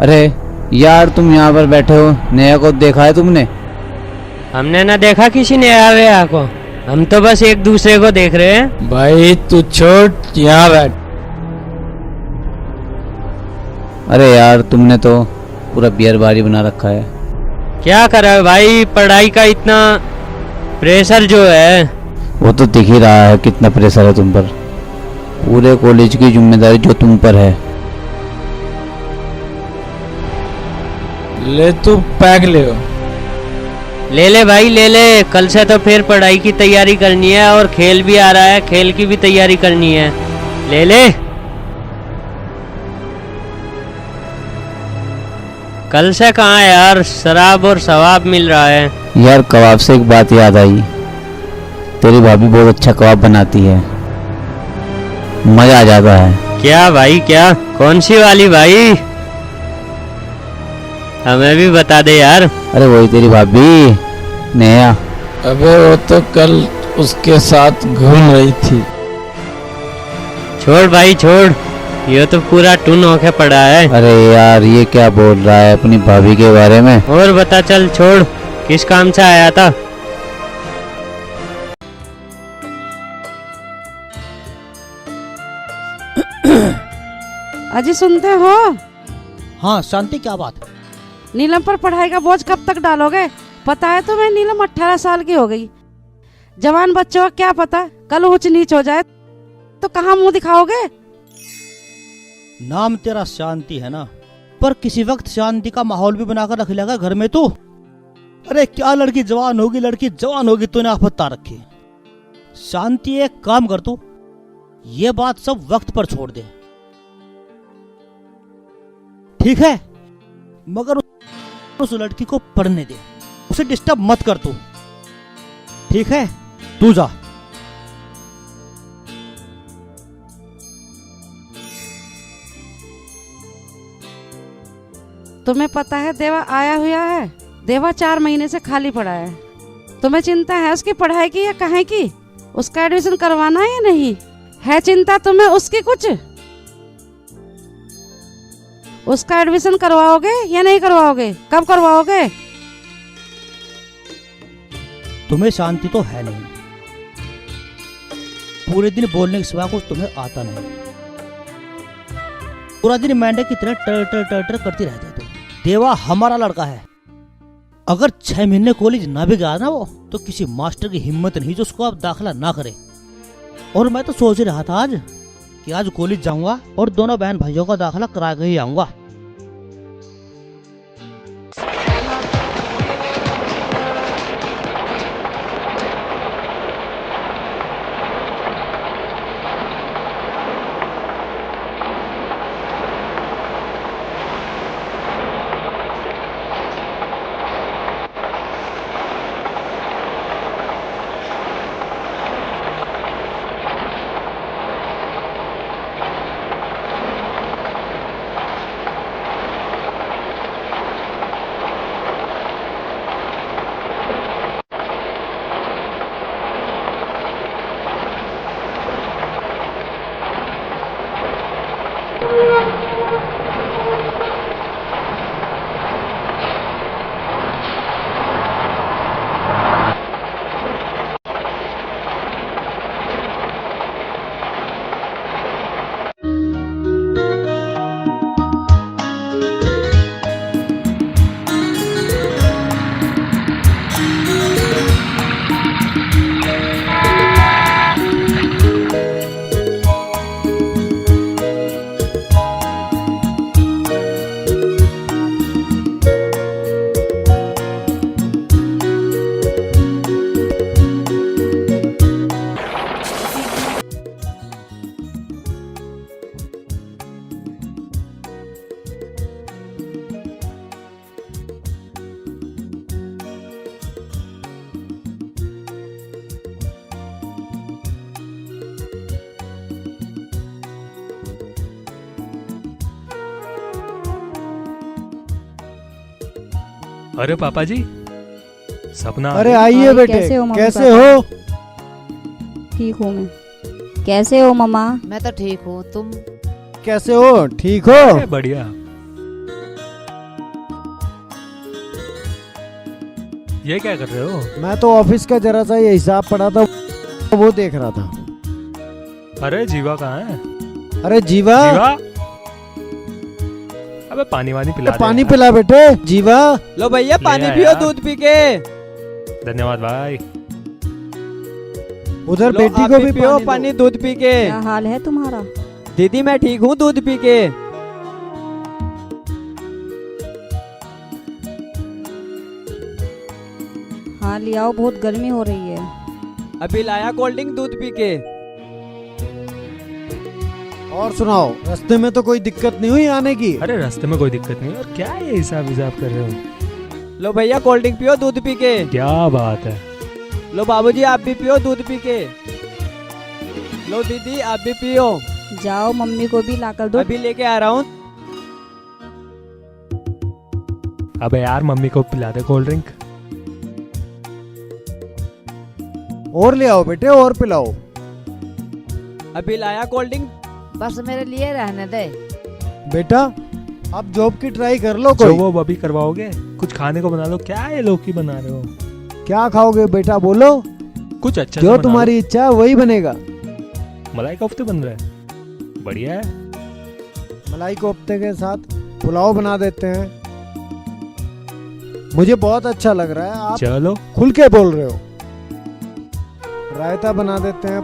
अरे यार तुम यहाँ पर बैठे हो, नेहा को देखा है तुमने? हमने ना देखा किसी ने आया को, हम तो बस एक दूसरे को देख रहे हैं। भाई तू छोड़, यहाँ बैठ। अरे यार तुमने तो पूरा बियर बारी बना रखा है। क्या करे भाई, पढ़ाई का इतना प्रेशर जो है। वो तो दिख ही रहा है कितना प्रेशर है तुम पर। पूरे कॉलेज की जिम्मेदारी जो तुम पर है। ले तू पैक ले। ले ले भाई ले ले, कल से तो फिर पढ़ाई की तैयारी करनी है और खेल भी आ रहा है, खेल की भी तैयारी करनी है। ले ले, कल से कहाँ यार शराब और सवाब मिल रहा है। यार कबाब से एक बात याद आई, तेरी भाभी बहुत अच्छा कबाब बनाती है, मजा आ जाता है। क्या भाई क्या, कौन सी वाली भाई, हमें भी बता दे यार। अरे वही तेरी भाभी नेहा। अबे वो तो कल उसके साथ घूम रही थी। छोड़ भाई छोड़, ये तो पूरा टून होके पड़ा है। अरे यार ये क्या बोल रहा है अपनी भाभी के बारे में? और बता, चल छोड़, किस काम से आया था? अजय सुनते हो? हाँ शांति, क्या बात? नीलम पर पढ़ाई का बोझ कब तक डालोगे? पता है तुम्हें नीलम 18 साल की हो गई। जवान बच्चों का क्या पता कल ऊंच नीच हो जाए तो कहाँ मुंह दिखाओगे? नाम तेरा शांति है ना, पर किसी वक्त शांति का माहौल भी बनाकर रख लेगा घर में तू। अरे क्या लड़की जवान होगी, लड़की जवान होगी तूने आफत ता रखी। शांति एक काम कर तू, ये बात सब वक्त पर छोड़ दे, ठीक है? मगर उस लड़की को पढ़ने दे, उसे डिस्टर्ब मत कर तू, ठीक है? तू जा। तुम्हें पता है देवा आया हुआ है? देवा 4 महीने से खाली पड़ा है। तुम्हें चिंता है उसकी पढ़ाई की या कहाँ की? उसका एडमिशन करवाना है या नहीं है? चिंता तुम्हें उसकी कुछ? उसका एडमिशन करवाओगे या नहीं करवाओगे? कब करवाओगे? तुम्हें शांति तो है नहीं, पूरे दिन बोलने के सिवा कुछ तुम्हें आता नहीं। पूरा दिन मेंढक की तरह टर टर टर टर करती रहती तुम। देवा हमारा लड़का है, अगर 6 महीने कॉलेज ना भी गया ना वो, तो किसी मास्टर की हिम्मत नहीं जो उसको अब दाखिला ना करे। और मैं तो सोच ही रहा था आज कि आज कॉलेज जाऊंगा और दोनों बहन भाइयों का दाखिला करा के ही आऊंगा। अरे पापा जी, सपना। अरे आइए बेटे, कैसे हो? ठीक हूँ मैं। कैसे हो मम्मा? मैं तो ठीक हूँ, तुम कैसे हो? ठीक हो? बढ़िया। ये क्या कर रहे हो? मैं तो ऑफिस का जरा सा ये हिसाब पड़ा था, वो देख रहा था। अरे जीवा कहाँ है? अरे जीवा, अबे पानी वानी पिला दे। पानी पिला बेटे। जीवा लो भैया पानी पियो दूध पी के। धन्यवाद भाई। उधर लो, बेटी आप को भी भी पियो पानी दूध पी के। क्या हाल है तुम्हारा? दीदी मैं ठीक हूँ दूध पी के। हाँ ले आओ, बहुत गर्मी हो रही है। अभी लाया कोल्ड ड्रिंक दूध पी के। और सुनाओ, रास्ते में तो कोई दिक्कत नहीं हुई आने की? अरे रास्ते में कोई दिक्कत नहीं। और क्या ये हिसाब कर रहे हो? लो भैया कोल्ड ड्रिंक पियो दूध पी के। क्या बात है। लो बाबूजी आप भी पियो दूध पी के। लो दीदी आप भी पियो। जाओ मम्मी को भी लाकर दो। अभी लेके आ रहा हूँ। अबे यार मम्मी को पिला दे कोल्ड ड्रिंक। और ले आओ बेटे, और पिलाओ। अभी लाया कोल्ड ड्रिंक। बस मेरे लिए रहने दे। बेटा आप जॉब की ट्राई कर लो जो कोई। वो अभी करवाओगे, कुछ खाने को बना लो। क्या ये लौकी बना रहे हो? क्या खाओगे बेटा बोलो? कुछ अच्छा जो तुम्हारी इच्छा है वही बनेगा। मलाई कोफ्ते बन रहे हैं, बढ़िया है। मलाई कोफ्ते के साथ पुलाव बना देते हैं, मुझे बहुत अच्छा लग रहा है। आप चलो खुल के बोल रहे हो। रायता बना देते हैं,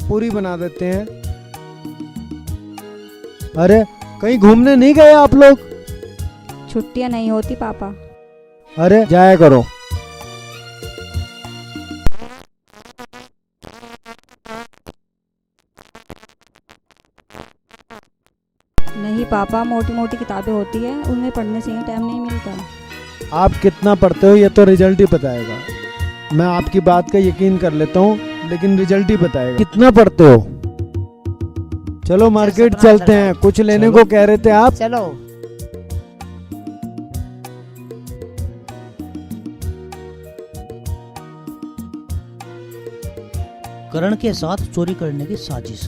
पूरी बना देते हैं। अरे कहीं घूमने नहीं गए आप लोग? छुट्टियां नहीं होती पापा। अरे जाया करो। नहीं पापा, मोटी मोटी किताबें होती है, उनमें पढ़ने से ही टाइम नहीं मिलता। आप कितना पढ़ते हो ये तो रिजल्ट ही बताएगा। मैं आपकी बात का यकीन कर लेता हूँ, लेकिन रिजल्ट ही बताएगा। कितना पढ़ते हो? चलो मार्केट चलते हैं, कुछ लेने को कह रहे थे आप। चलो। करण के साथ चोरी करने की साजिश,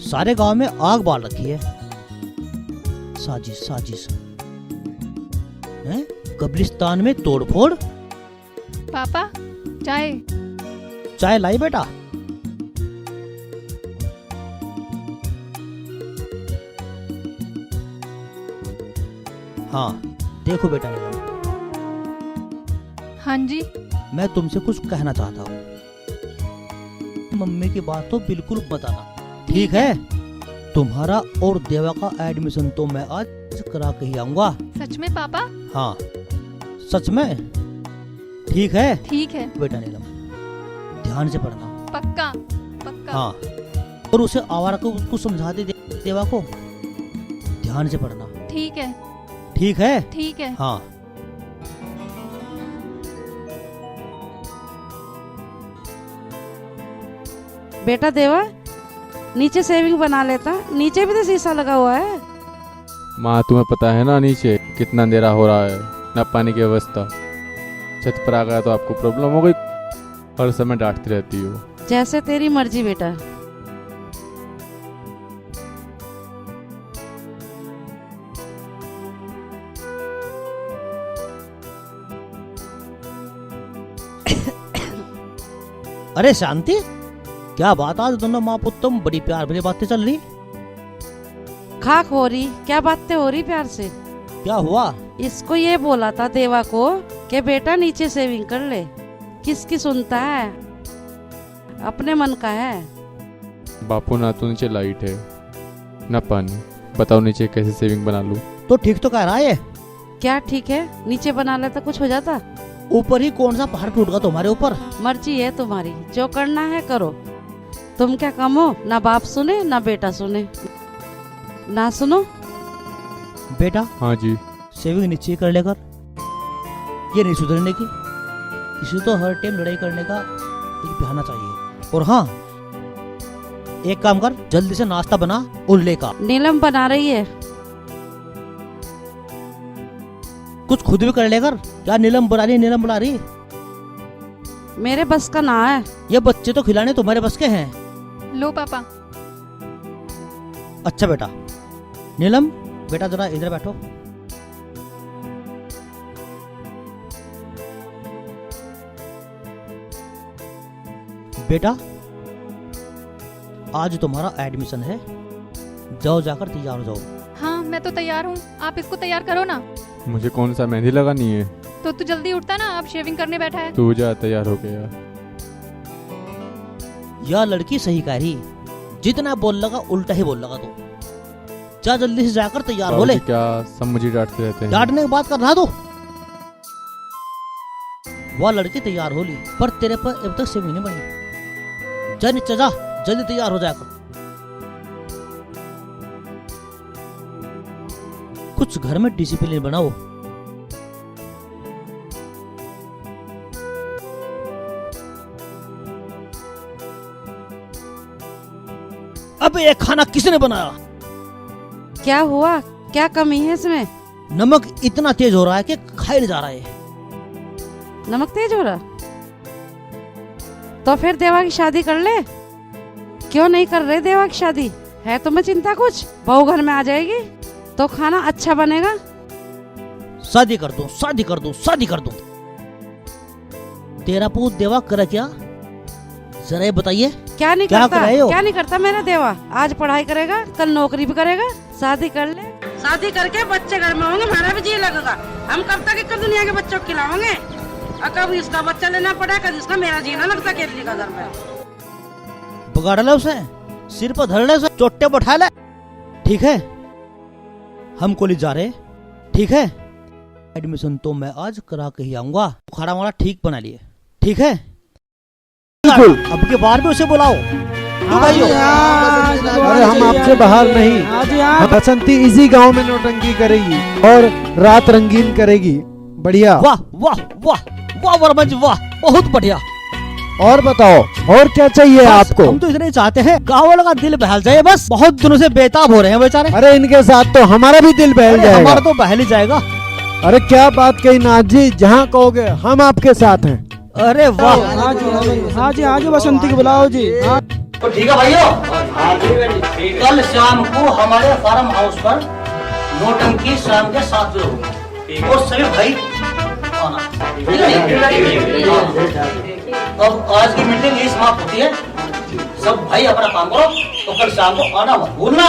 सारे गांव में आग बाल रखी है। साजिश साजिश हैं? कब्रिस्तान में तोड़फोड़। पापा चाय। चाय लाई बेटा। हाँ देखो बेटा, हाँ जी। मैं तुमसे कुछ कहना चाहता हूँ। मम्मी की बात तो बिल्कुल बताना, ठीक है? तुम्हारा और देवा का एडमिशन तो मैं आज करा के ही आऊंगा। सच में पापा? हाँ सच में। ठीक है? ठीक है बेटा नीलम, ध्यान से पढ़ना। पक्का पक्का। हाँ, और उसे आवारा को कुछ समझा दे देवा को, ध्यान से पढ़ना। ठीक है। ठीक है? ठीक है। हाँ। बेटा देवा, नीचे सेविंग बना लेता, नीचे भी तो शीशा लगा हुआ है। माँ तुम्हें पता है ना नीचे कितना अंधेरा हो रहा है, ना पानी की व्यवस्था। छत पर आ गया तो आपको प्रॉब्लम हो गई, हर समय डांटती रहती हो। जैसे तेरी मर्जी बेटा। अरे शांति, क्या बात, आज दोनों माँ पुत्र तुम बड़ी प्यार भरी बातें चल रही। खाक हो रही, क्या बातें हो रही प्यार से? क्या हुआ? इसको ये बोला था देवा को कि बेटा नीचे सेविंग कर ले। किसकी सुनता है, अपने मन का है। बापू ना तो नीचे लाइट है ना पानी, बताओ नीचे कैसे सेविंग बना लूं? तो ठीक तो कह रहा है। क्या ठीक है? नीचे बना लेता कुछ हो जाता। ऊपर ही कौन सा पहाड़ टूट गया तुम्हारे ऊपर? मर्जी है तुम्हारी, जो करना है करो। तुम क्या कम हो, ना बाप सुने ना बेटा सुने। ना सुनो बेटा। हाँ जी। सेविंग नीचे कर लेकर, ये नहीं सुधरने की। इसे तो हर टाइम लड़ाई करने का एक बहाना चाहिए। और हाँ, एक काम कर, जल्दी से नाश्ता बना और लेकर। नीलम बना रही है। कुछ खुद भी कर लेकर। क्या नीलम बुला रही, नीलम बुला रही? मेरे बस का ना है। ये बच्चे तो खिलाने तुम्हारे बस के हैं। लो पापा। अच्छा बेटा। नीलम बेटा जरा इधर बैठो। बेटा आज तुम्हारा एडमिशन है, जाओ जाकर तैयार हो जाओ। हाँ मैं तो तैयार हूँ, आप इसको तैयार करो ना। मुझे कौन सा मेहंदी लगानी है? तो तू जल्दी उठता ना, अब शेविंग करने बैठा है। तू जा, तैयार हो गया। यह लड़की सही कह रही, जितना बोल लगा उल्टा ही बोल लगा। तो जा जल्दी से जाकर तैयार हो ले। क्या सब मुझे डांटते रहते हैं? डांटने की बात कर रहा तो वह लड़की तैयार हो ली, पर तेरे पर अब तक सेविंग नहीं बनी। जा नीचे जा, जल्दी तैयार हो जाकर। कुछ घर में डिसिप्लिन बनाओ। अब ये खाना किसने बनाया? क्या हुआ, क्या कमी है इसमें? नमक इतना तेज हो रहा है कि खाए नहीं जा रहा है। नमक तेज हो रहा? तो फिर देवा की शादी कर ले। क्यों नहीं कर रहे देवा की शादी? है तुम्हें चिंता कुछ? बहू घर में आ जाएगी तो खाना अच्छा बनेगा। शादी कर दो, शादी कर दो, शादी कर दो। तेरा पूत देवा करे क्या, जरा ये बताइए। क्या नहीं क्या करता? कर रहे हो? क्या नहीं करता मेरा देवा? आज पढ़ाई करेगा, कल नौकरी भी करेगा। शादी कर ले, शादी करके बच्चे घर में होंगे, हमारा भी जी लगेगा। हम कब तक एक दुनिया के बच्चों को खिलाओगे? और कभी इसका बच्चा लेना पड़ा, कभी इसका, मेरा जीना लगता केतली का घर में। बगाड़ ले उसे, सिर पर धर ले उसे, चोटे पर उठा ले। ठीक है, हम कॉलेज जा रहे, ठीक है? एडमिशन तो मैं आज करा के ही आऊंगा। खाना वाला ठीक बना लिए, ठीक है? अब के बार भी उसे बुलाओ। अरे हम आपसे बाहर नहीं, हम बसंती इसी गांव में नौटंकी करेगी और रात रंगीन करेगी। बढ़िया। वाह वाह वाह वाह वर्मा जी वाह, बहुत बढ़िया। और बताओ, और क्या चाहिए बस, आपको? हम तो इतना ही चाहते हैं गाँव वालों का दिल बहल जाए, बस बहुत दिनों से बेताब हो रहे हैं बेचारे। अरे इनके साथ तो हमारा भी दिल बहल जाएगा। हमारा तो बहल ही जाएगा। अरे क्या बात कही नाथ जी, जहाँ कहोगे हम आपके साथ हैं। अरे वाह। हाँ जी बसंती को बुलाओ जी। तो ठीक है भाइयों, कल शाम को हमारे फार्म हाउस पर नौटंकी शाम के 7 बजे होगी और सभी भाई आना, ठीक है? अब आज की मीटिंग यही समाप्त होती है। सब भाई अपना काम करो, तो कल शाम को आना मत भूलना।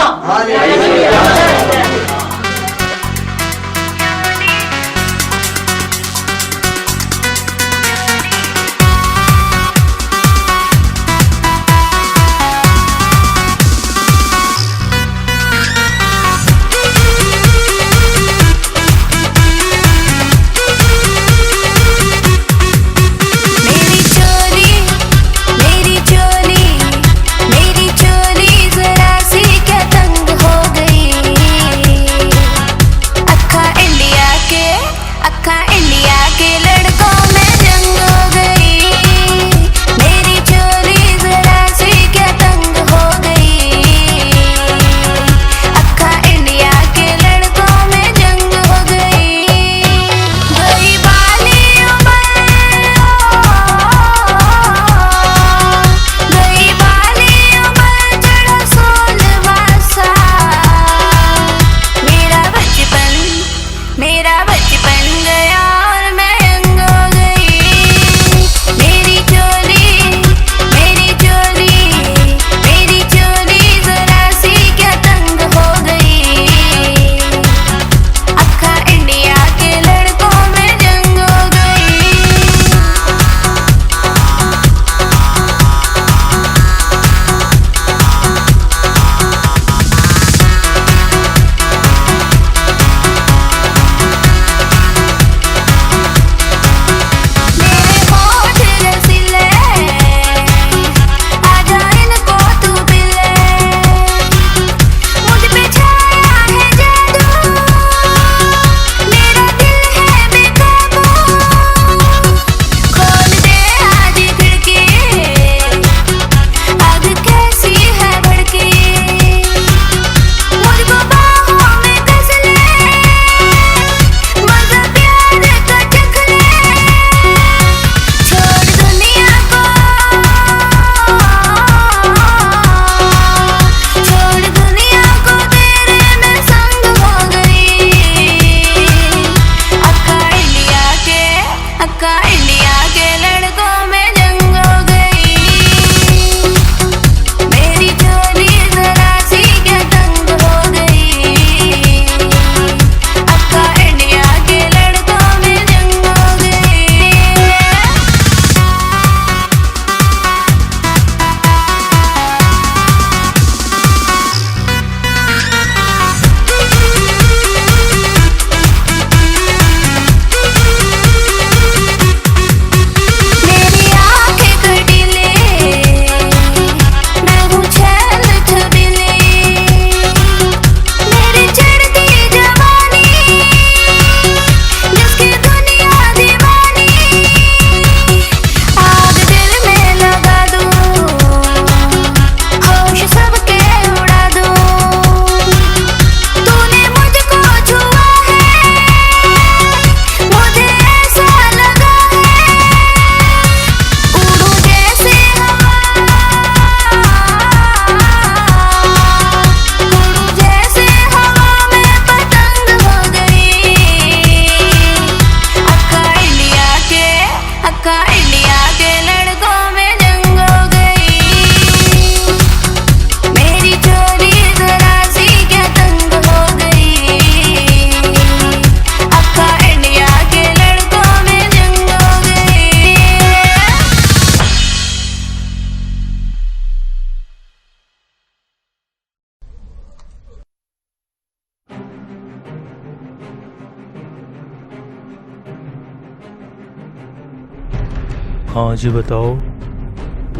हाँ जी बताओ।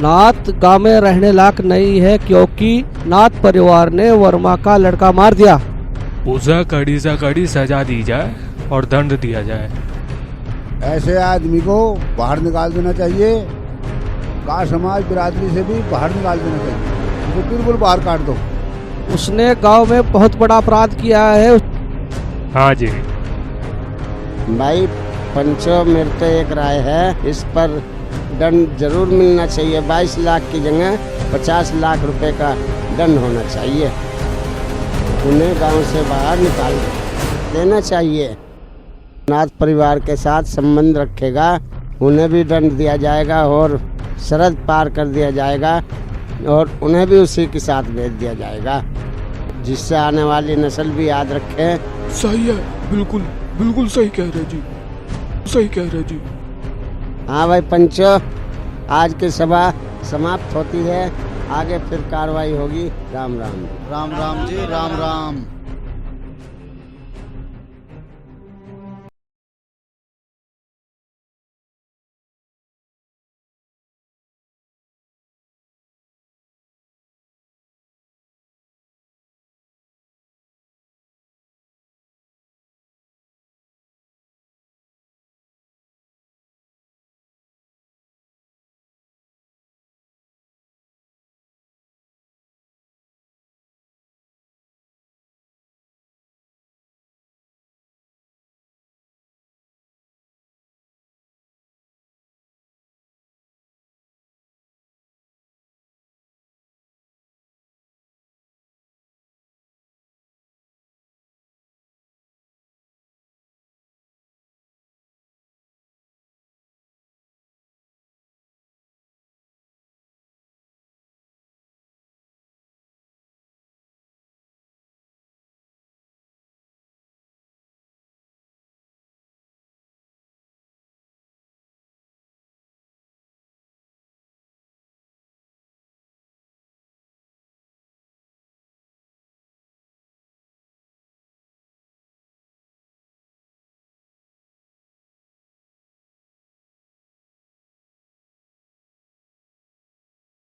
नाथ गांव में रहने लायक नहीं है क्योंकि नाथ परिवार ने वर्मा का लड़का मार दिया। उसे कड़ी से कड़ी सजा दी जाए और दंड दिया जाए। ऐसे आदमी को बाहर निकाल देना चाहिए। गाँव समाज बिरादरी से भी बाहर निकाल देना चाहिए, उसको बिल्कुल बाहर काट दो। उसने गांव में बहुत बड़ा अपराध किया है। हाँ जी भाई पंचो, मेरी तो एक राय है, इस पर दंड जरूर मिलना चाहिए। 22 लाख की जगह 50 लाख रुपए का दंड होना चाहिए। उन्हें गांव से बाहर निकाल देना चाहिए। नाथ परिवार के साथ संबंध रखेगा उन्हें भी दंड दिया जाएगा और सरहद पार कर दिया जाएगा और उन्हें भी उसी के साथ भेज दिया जाएगा, जिससे आने वाली नस्ल भी याद रखे। सही है, बिल्कुल बिल्कुल सही कह रहे जी, सही कह रहे जी। हाँ भाई पंचो, आज की सभा समाप्त होती है, आगे फिर कार्रवाई होगी। राम राम। राम राम जी, राम राम।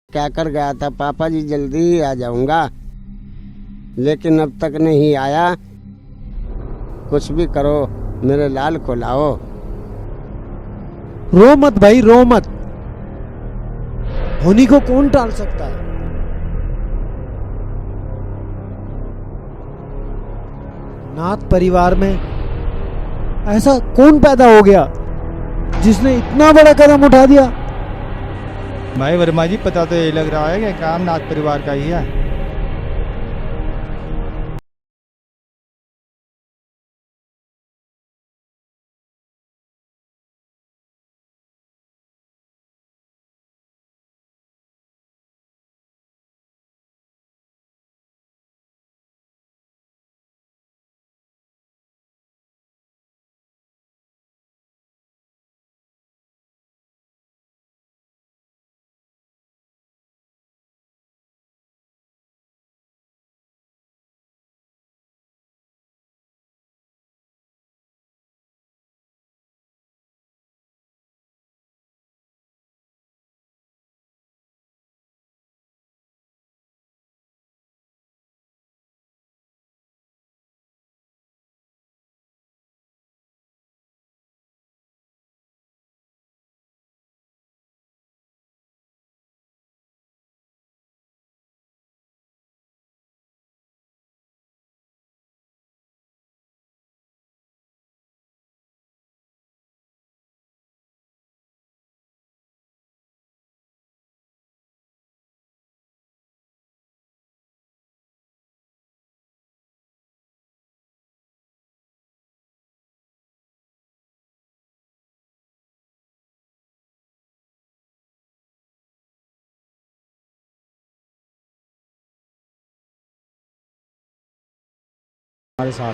क्या कर गया था पापा जी, जल्दी ही आ जाऊंगा, लेकिन अब तक नहीं आया। कुछ भी करो, मेरे लाल को लाओ। रो मत भाई, रो मत। होनी को कौन टाल सकता है? नाथ परिवार में ऐसा कौन पैदा हो गया जिसने इतना बड़ा कदम उठा दिया? भाई वर्मा जी, पता तो यही लग रहा है कि काम नाथ परिवार का ही है।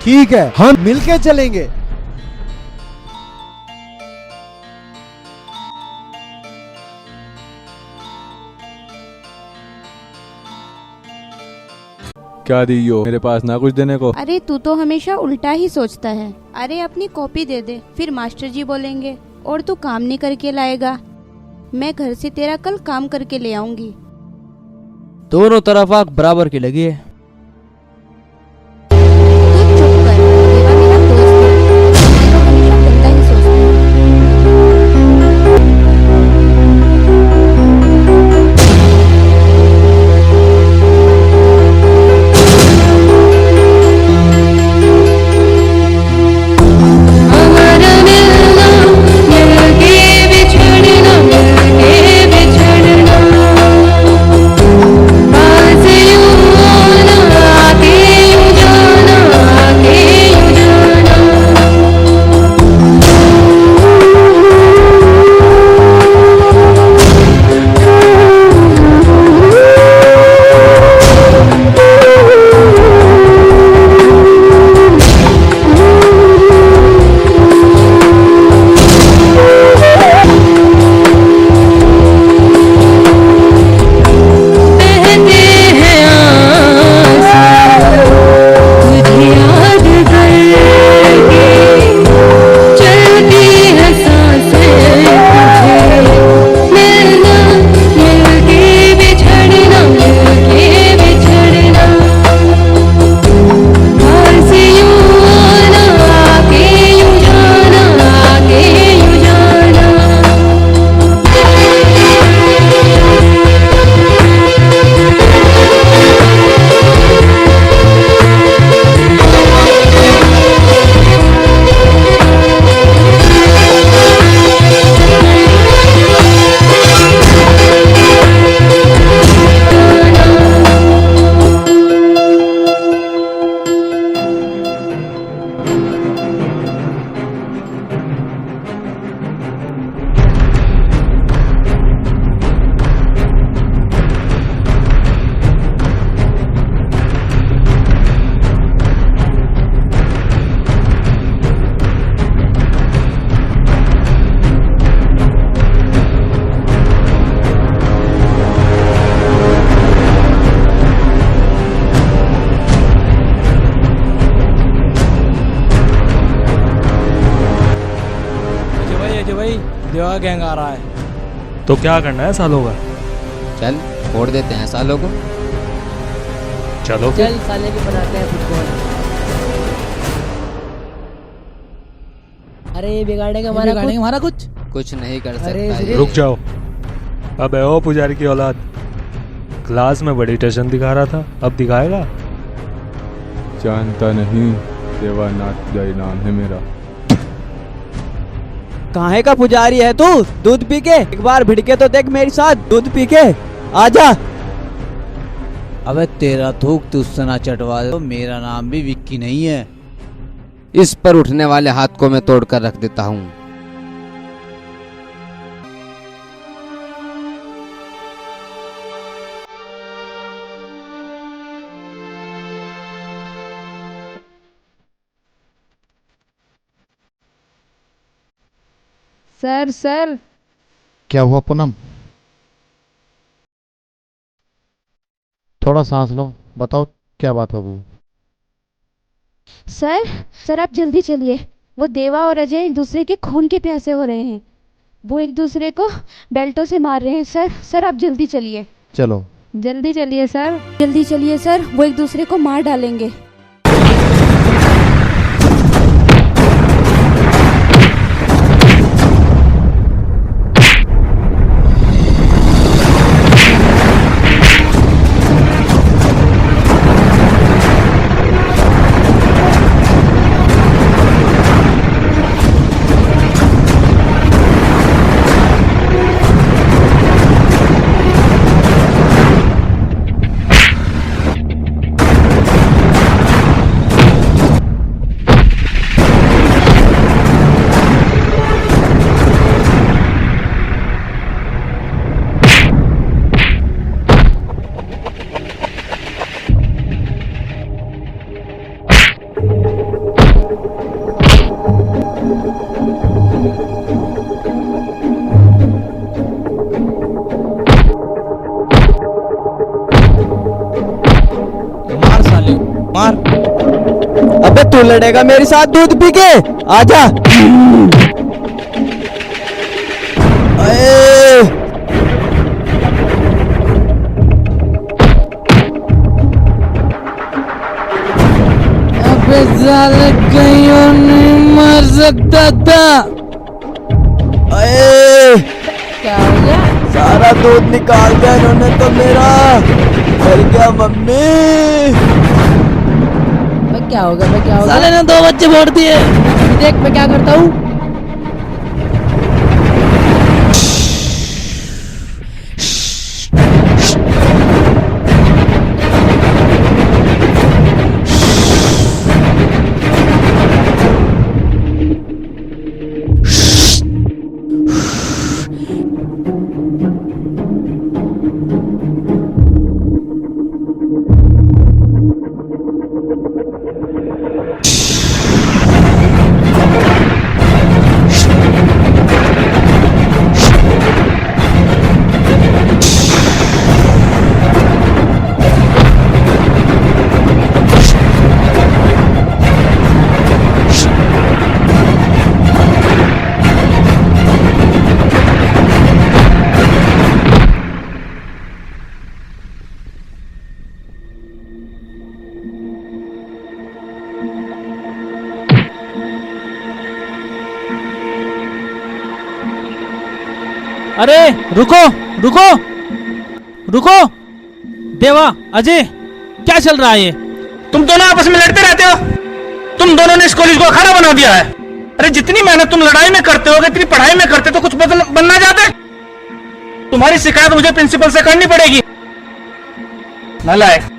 ठीक है, हम मिलके चलेंगे। क्या दियो, मेरे पास ना कुछ देने को। अरे तू तो हमेशा उल्टा ही सोचता है। अरे अपनी कॉपी दे दे, फिर मास्टर जी बोलेंगे और तू काम नहीं करके लाएगा। मैं घर से तेरा कल काम करके ले आऊंगी। दोनों तरफ आग बराबर की लगी है। तू चुप कर, देवा मेरा दोस्त है, मैं तो हमेशा गंदा ही सोचती हूँ। देवा का गैंग आ रहा है। तो क्या करना है सालों का? चल फोड़ देते हैं सालों को। चलो चल साले भी बनाते हैं फुटबॉल। अरे ये बिगाड़ेगा हमारा कुछ नहीं कर अरे सकता ये। रुक जाओ। अबे ओ पुजारी की औलाद, क्लास में बड़ी टशन दिखा रहा था, अब दिखाएगा? जानता नहीं, देवानाथ पुजारी नाम है मेरा। काहे का पुजारी है तू? दूध पी के एक बार भिड़के तो देख मेरे साथ, दूध पी के आजा। अबे तेरा थूक तुझसे ना चटवा दे तो मेरा नाम भी विक्की नहीं है। इस पर उठने वाले हाथ को मैं तोड़ कर रख देता हूँ। सर सर क्या हुआ पूनम? थोड़ा सांस लो, बताओ क्या बात हो गई? सर सर आप जल्दी चलिए। वो देवा और अजय एक दूसरे के खून के प्यासे हो रहे हैं। वो एक दूसरे को बेल्टों से मार रहे हैं। सर सर आप जल्दी चलिए। चलो जल्दी चलिए सर। जल्दी चलिए सर, वो एक दूसरे को मार डालेंगे। मार। अबे तू लड़ेगा मेरे साथ दूध पी के? आजा। अए। अबे साले कहीं नहीं मर सकता था। अए। क्या हो गया? सारा दूध निकाल दिया इन्होंने तो मेरा। मर गया मम्मी। क्या होगा? मैं क्या होगा? साले ने 2 बच्चे फोड़ दिए। देख मैं क्या करता हूँ। अरे रुको रुको रुको। देवा अजय क्या चल रहा है ये? तुम दोनों आपस में लड़ते रहते हो। तुम दोनों ने इस कॉलेज को अखाड़ा बना दिया है। अरे जितनी मेहनत तुम लड़ाई में करते हो, इतनी पढ़ाई में करते तो कुछ बनना चाहते। तुम्हारी शिकायत मुझे प्रिंसिपल से करनी पड़ेगी। नालायक।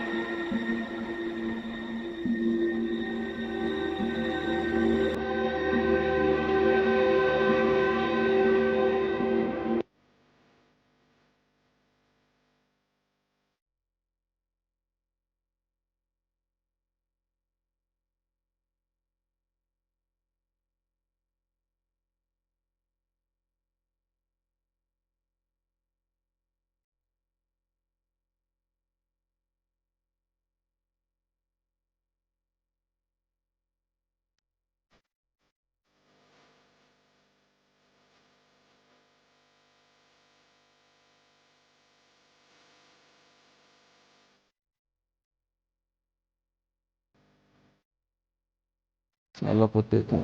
साला पोते तो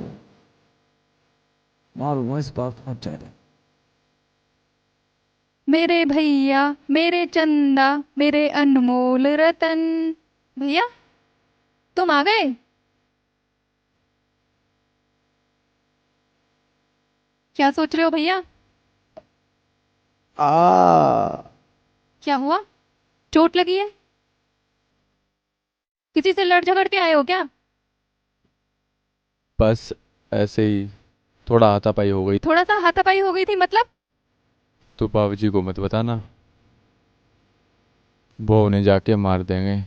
मारूंगा इस बात को चेहरे। मेरे भैया, मेरे चंदा, मेरे अनमोल रतन। भैया, तुम आ गए? क्या सोच रहे हो भैया? क्या हुआ? चोट लगी है? किसी से लड़ झगड़ के आए हो क्या? बस ऐसे ही थोड़ा हाथापाई हो गई। थोड़ा सा हाथापाई हो गई थी मतलब? तो बाबूजी को मत बताना, वो उन्हें जाके मार देंगे।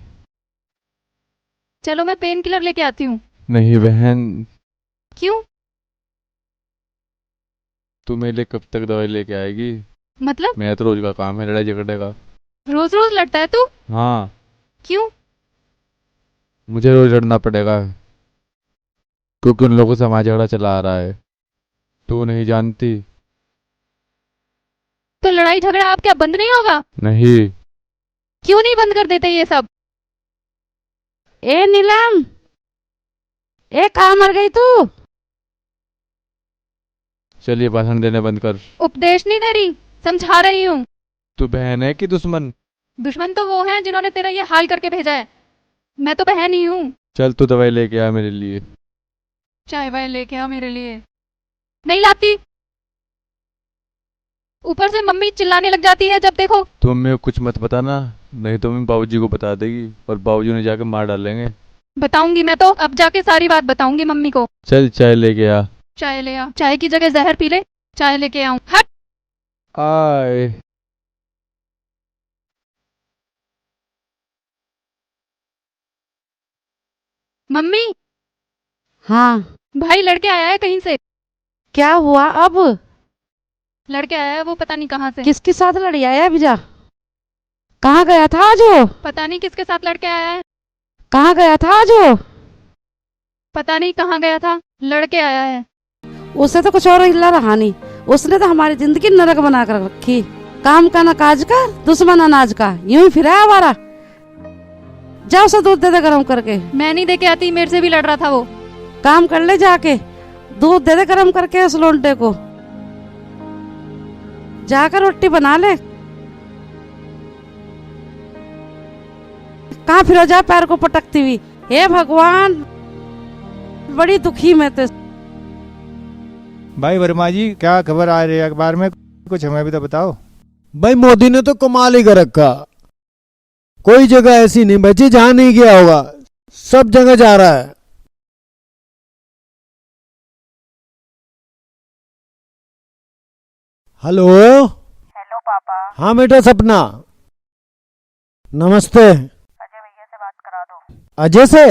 चलो मैं पेन किलर लेके आती हूँ। नहीं बहन, क्यों? तू मेरे लिए कब तक दवाई लेके आएगी? मतलब? मेरा तो रोज का काम है लड़ाई झगड़े का। रोज रोज लड़ता है तू? हाँ, क्यों? मुझे रोज लड़ना पड़ेगा क्योंकि उन लोगों से हमारा झगड़ा चला आ रहा है। तू नहीं जानती। तो लड़ाई झगड़ा आप क्या बंद नहीं होगा? नहीं। क्यों नहीं बंद कर देते ये सब? ए नीलम, ए कहाँ मर गई तू? चलिए भाषण देने बंद कर। उपदेश नहीं दे रही, समझा रही हूँ। तू बहन है कि दुश्मन? दुश्मन तो वो हैं जिन्होंने तेरा ये हाल करके भेजा है। मैं तो बहन ही हूँ। चल तू दवाई लेके आ मेरे लिए। चाय वाय लेके आ मेरे लिए। नहीं लाती। ऊपर से मम्मी चिल्लाने लग जाती है जब देखो। तुम मम्मी को कुछ मत बताना, नहीं तो मम्मी बाबूजी को बता देगी और बाबूजी उन्हें जाके मार डालेंगे। बताऊंगी मैं तो, अब जाके सारी बात बताऊंगी मम्मी को। चल चाय लेके आ। चाय ले आ। चाय की जगह जहर पी ले। चाय लेके आऊं। हट। आए। मम्मी। हाँ। भाई लड़के आया है कहीं से। क्या हुआ अब? लड़के आया है, वो पता नहीं कहाँ से। किसके साथ लड़ी आया बिजा? कहाँ गया था आज वो? पता नहीं किसके साथ लड़के आया है। कहाँ गया था आज वो? पता नहीं कहाँ गया था, लड़के आया है। उसे तो कुछ और हिला रहा नहीं। उसने तो हमारी जिंदगी नरक बना कर रखी। काम का न काज का, दुश्मन अनाज का, यूं ही फिरा हमारा। जाओ उसे दूध दे दे गरम करके। मैं नहीं दे के आती, मेरे से भी लड़ रहा था वो। काम कर ले जाके, दूध दे दे गरम करके उस लोंटे को। जाकर रोटी बना ले। कहाँ फिर जा पैर को पटकती हुई। हे भगवान, बड़ी दुखी मैं तो। भाई वर्मा जी, क्या खबर आ रही है अखबार में? कुछ हमें भी तो बताओ। भाई मोदी ने तो कमाल ही कर रखा। कोई जगह ऐसी नहीं बची जहां नहीं गया होगा, सब जगह जा रहा है। हेलो। हेलो पापा। हाँ बेटा सपना, नमस्ते। अजय भैया से बात करा दो। अजय से?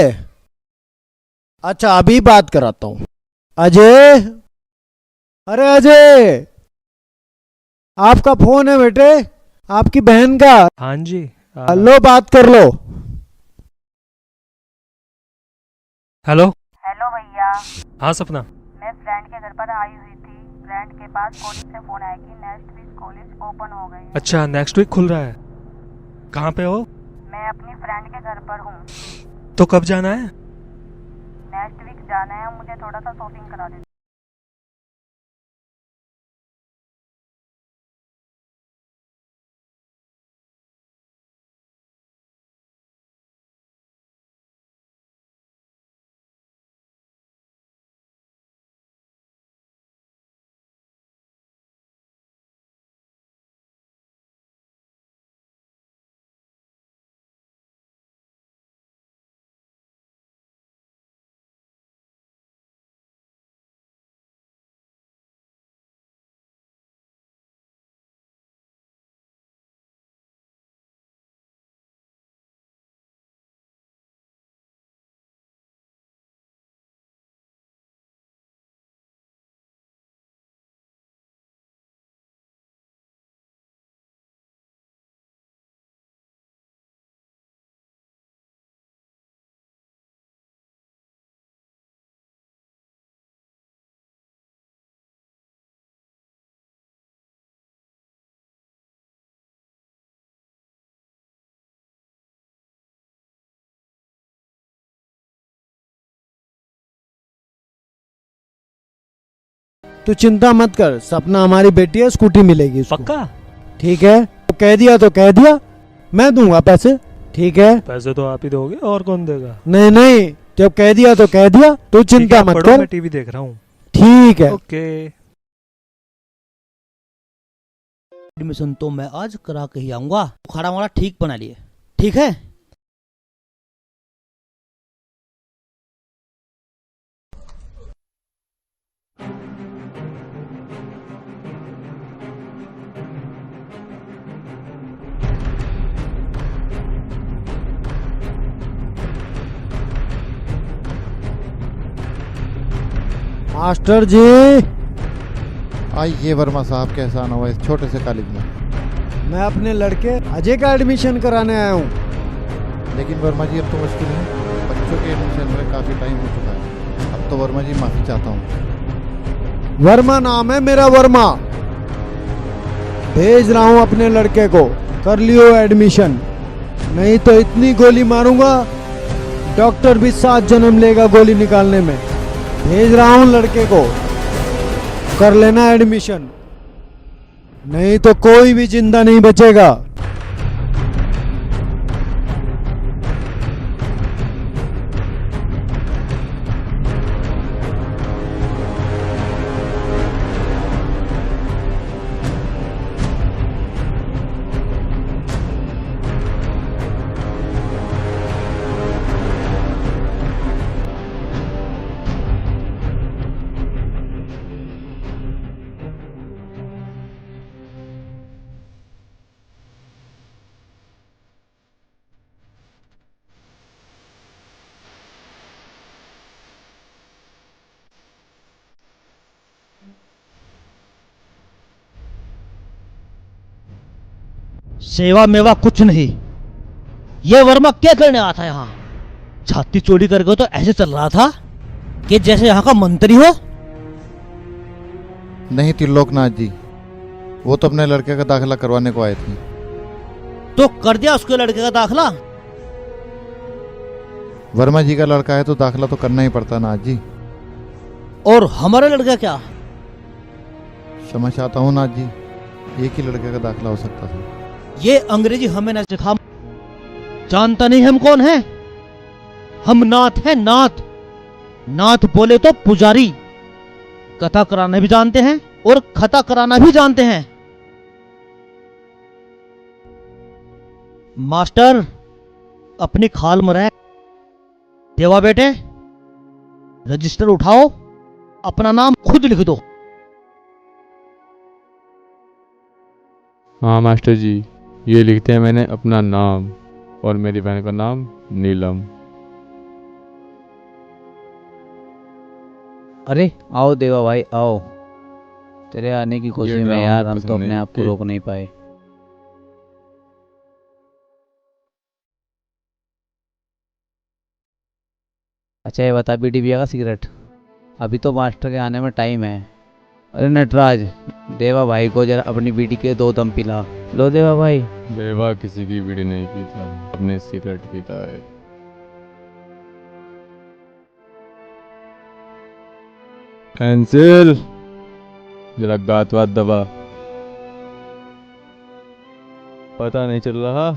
अच्छा अभी बात कराता हूँ। अजय, अरे अजय, आपका फोन है बेटे, आपकी बहन का। हाँ जी। लो बात कर लो। हेलो। हेलो भैया। हाँ सपना। मैं फ्रेंड के घर पर आई हुई थी। फ्रेंड के पास कॉलेज से फोन आया कि नेक्स्ट वीक कॉलेज ओपन हो गए। अच्छा, नेक्स्ट वीक खुल रहा है। कहाँ पे हो? मैं अपनी फ्रेंड के घर पर हूँ। तो कब जाना है? नेक्स्ट वीक जाना है, मुझे थोड़ा सा शॉपिंग करा दे। तू चिंता मत कर, सपना हमारी बेटी है, स्कूटी मिलेगी उसको। पक्का? ठीक है, तो कह दिया तो कह दिया, मैं दूंगा पैसे। ठीक है, पैसे तो आप ही दोगे, और कौन देगा? नहीं नहीं, जब कह दिया तो कह दिया, तू चिंता मत कर। मैं टीवी देख रहा हूँ। ठीक है। ओके। एडमिशन तो मैं आज करा के ही आऊंगा। खाना वाला ठीक बना लिए, ठीक है? मास्टर जी, आइए वर्मा साहब, कैसा आना हुआ इस छोटे से कॉलेज में? मैं अपने लड़के अजय का एडमिशन कराने आया हूँ। लेकिन वर्मा जी अब तो मुश्किल है, बच्चों के एडमिशन में काफ़ी टाइम हो चुका है। अब तो वर्मा जी माफ़ी चाहता हूँ। वर्मा नाम है मेरा, वर्मा। भेज रहा हूँ अपने लड़के को, कर लियो एडमिशन, नहीं तो इतनी गोली मारूंगा डॉक्टर भी 7 जन्म लेगा गोली निकालने में। भेज रहा हूँ लड़के को, कर लेना एडमिशन, नहीं तो कोई भी जिंदा नहीं बचेगा। सेवा मेवा कुछ नहीं। ये वर्मा क्या करने आया था यहाँ? छाती चोरी करके तो ऐसे चल रहा था कि जैसे यहाँ का मंत्री हो। नहीं त्रिलोकनाथ जी, वो तो अपने लड़के का दाखिला करवाने को आए थे। तो कर दिया उसके लड़के का दाखिला? वर्मा जी का लड़का है तो दाखिला तो करना ही पड़ता नाथ जी। और हमारा लड़का क्या? क्षमा चाहता हूँ नाथ जी, एक ही लड़के का दाखिला हो सकता था। ये अंग्रेजी हमें न सिखा। जानता नहीं हम कौन हैं? हम नाथ हैं, नाथ। नाथ बोले तो पुजारी। कथा कराना भी जानते हैं और खता कराना भी जानते हैं। मास्टर, अपनी खाल में रह। देवा बेटे, रजिस्टर उठाओ, अपना नाम खुद लिख दो। हाँ मास्टर जी, ये लिखते हैं मैंने अपना नाम और मेरी बहन का नाम नीलम। अरे आओ देवा भाई आओ, तेरे आने की खुशी में यार हम तो अपने आप को रोक नहीं पाए। अच्छा ये बता, बीड़ी पिएगा सिगरेट? अभी तो मास्टर के आने में टाइम है। अरे नटराज, देवा भाई को जरा अपनी बीड़ी के 2 दम पिला। लो देवा भाई। देवा किसी की बीड़ी नहीं पीता, अपने सिगरेट पीता है। पेंसिल, जरा गात वात दबा। पता नहीं चल रहा।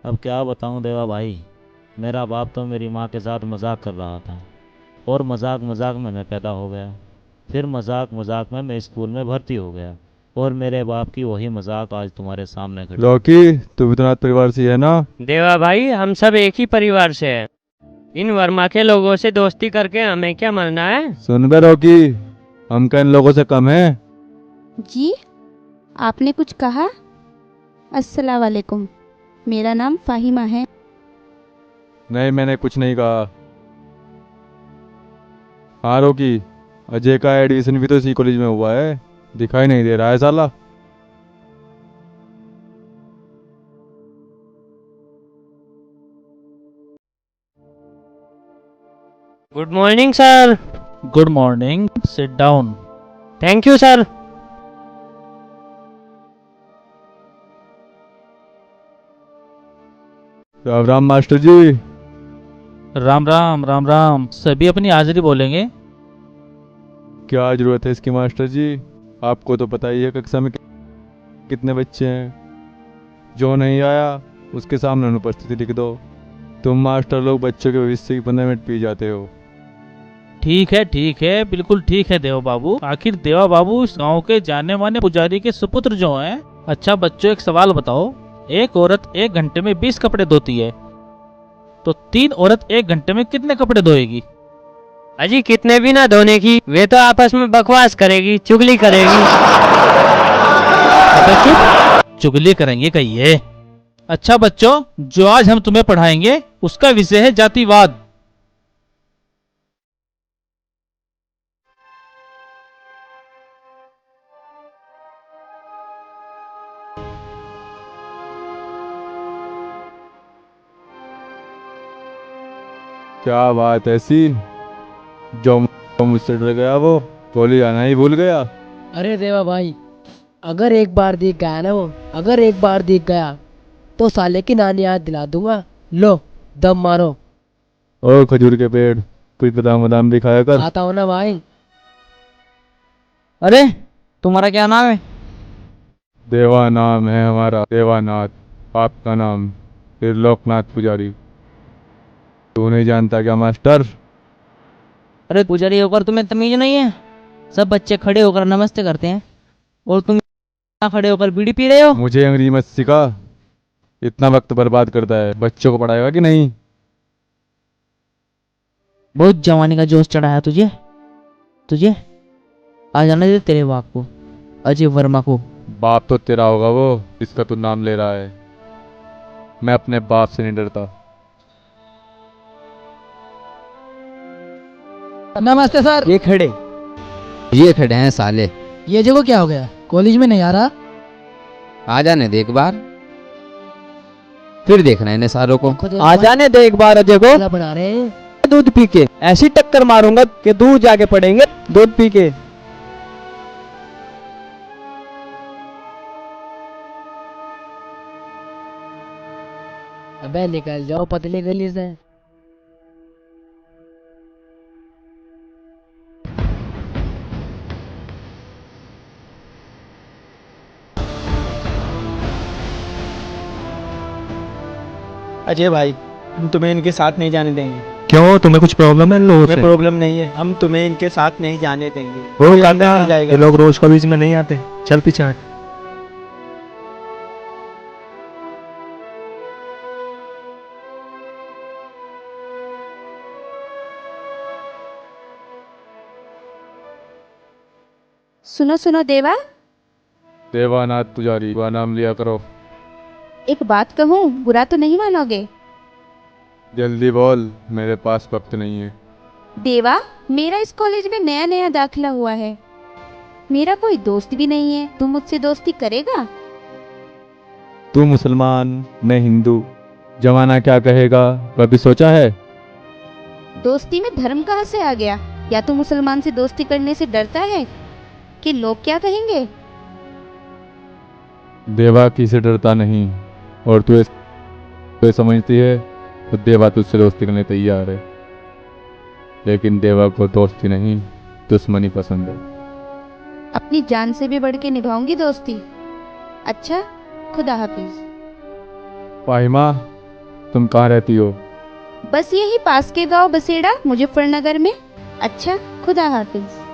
अब क्या बताऊं देवा भाई, मेरा बाप तो मेरी माँ के साथ मजाक कर रहा था और मजाक मजाक में मैं पैदा हो गया। फिर मजाक मजाक में मैं स्कूल में भर्ती हो गया और मेरे बाप की वही मजाक आज तुम्हारे सामने खड़ी। लौकी, तू भी तो नाथ परिवार से है ना? देवा भाई, हम सब एक ही परिवार से हैं। इन वर्मा के लोगों से दोस्ती करके हमें क्या मरना है? सुन बे लौकी, हम क्या इन लोगों से कम हैं? जी, आपने कुछ कहा? अस्सलाम वालेकुम, मेरा नाम फाहिमा है। नहीं, मैंने कुछ नहीं कहा। हाँ लौकी, अजय का एडमिशन भी तो इसी कॉलेज में हुआ है, दिखाई नहीं दे रहा है साला। Good morning sir. Good morning, sit down. Thank you sir. Ram Ram master ji. Ram Ram Ram Ram. सभी अपनी हाजिरी बोलेंगे। क्या जरूरत है इसकी मास्टर जी? आपको तो पता ही है कक्षा में कितने बच्चे हैं। जो नहीं आया उसके सामने अनुपस्थिति लिख दो। तुम मास्टर लोग बच्चों के भविष्य की 15 मिनट पी जाते हो। ठीक है, बिल्कुल ठीक है देवा बाबू। आखिर देवा बाबू इस गांव के जाने माने पुजारी के सुपुत्र जो हैं। अच्छा बच्चों, एक सवाल बताओ। एक औरत 1 घंटे में 20 कपड़े धोती है, तो 3 औरत 1 घंटे में कितने कपड़े धोएगी? अजी कितने भी ना धोने की, वे तो आपस में बकवास करेगी, चुगली करेगी। अबे चुप, चुगली करेंगे कहिए। अच्छा बच्चों, जो आज हम तुम्हें पढ़ाएंगे उसका विषय है जातिवाद। क्या बात ऐसी जो मुझसे डर गया वो गोली आना ही भूल गया। अरे देवा भाई, अगर एक बार दिख गया ना वो, अगर एक बार दिख गया तो साले की नानी याद दिला दूंगा। लो दम मारो। ओ खजूर के पेड़, कुछ बादाम बादाम भी खाया कर। आता हूँ ना भाई। अरे तुम्हारा क्या नाम है? देवा नाम है हमारा, देवानाथ। आपका नाम त्रिलोकनाथ पुजारी। तू नहीं जानता क्या मास्टर? अरे पुजारी होकर तुम्हें तमीज नहीं है? सब बच्चे खड़े होकर नमस्ते करते हैं और तुम यहाँ खड़े होकर बीड़ी पी रहे हो। मुझे अंग्रेजी मत सिखा, इतना वक्त बर्बाद करता है। बच्चों को पढ़ाएगा कि नहीं? बहुत जवानी का जोश चढ़ा है तुझे आ जाने दे तेरे बाप को, अजय वर्मा को। बाप तो तेरा होगा वो जिसका तू नाम ले रहा है। मैं अपने बाप से नहीं डरता। नमस्ते सर। ये खड़े हैं साले। ये जगह क्या हो गया? कॉलेज में नहीं आ रहा? आ जाने दे एक बार, फिर देखना इन्हें सारों को। आ जाने दे एक बार अजय को। क्या बना रहे हैं? दूध पी के ऐसी टक्कर मारूंगा कि दूर जाके पड़ेंगे दूध पी के। अबे निकल जाओ पतली गली से। अजय भाई, हम तुम्हें इनके साथ नहीं जाने देंगे। क्यों, तुम्हें कुछ प्रॉब्लम है इन लोगों से? प्रॉब्लम नहीं है, हम तुम्हें इनके साथ नहीं जाने देंगे। वो कोई कहता नहीं जाएगा। ये लोग रोज कॉलेज में नहीं आते। चल पीछे हट। सुनो सुनो देवा, देवानाथ पुजारी का नाम लिया करो। एक बात कहूँ, बुरा तो नहीं मानोगे? जल्दी बोल, मेरे पास वक्त नहीं है। देवा, मेरा इस कॉलेज में नया नया दाखिला हुआ है। मेरा कोई दोस्त भी नहीं है, तुम मुझसे दोस्ती करेगा? तू मुसलमान, मैं हिंदू, जमाना क्या कहेगा कभी सोचा है? दोस्ती में धर्म कहाँ से आ गया? या तू मुसलमान से दोस्ती करने से डरता है कि लोग क्या कहेंगे? देवा किसी डरता नहीं, और तू ये समझती है तो देवा तुझसे दोस्ती करने तैयार है। लेकिन देवा को दोस्ती नहीं, दुश्मनी पसंद है। अपनी जान से भी बढ़ के निभाऊंगी दोस्ती। अच्छा, खुदा हाफिज। फाहिमा, तुम कहाँ रहती हो? बस यही पास के गांव बसेड़ा, मुजफ्फरनगर में। अच्छा, खुदा हाफिज।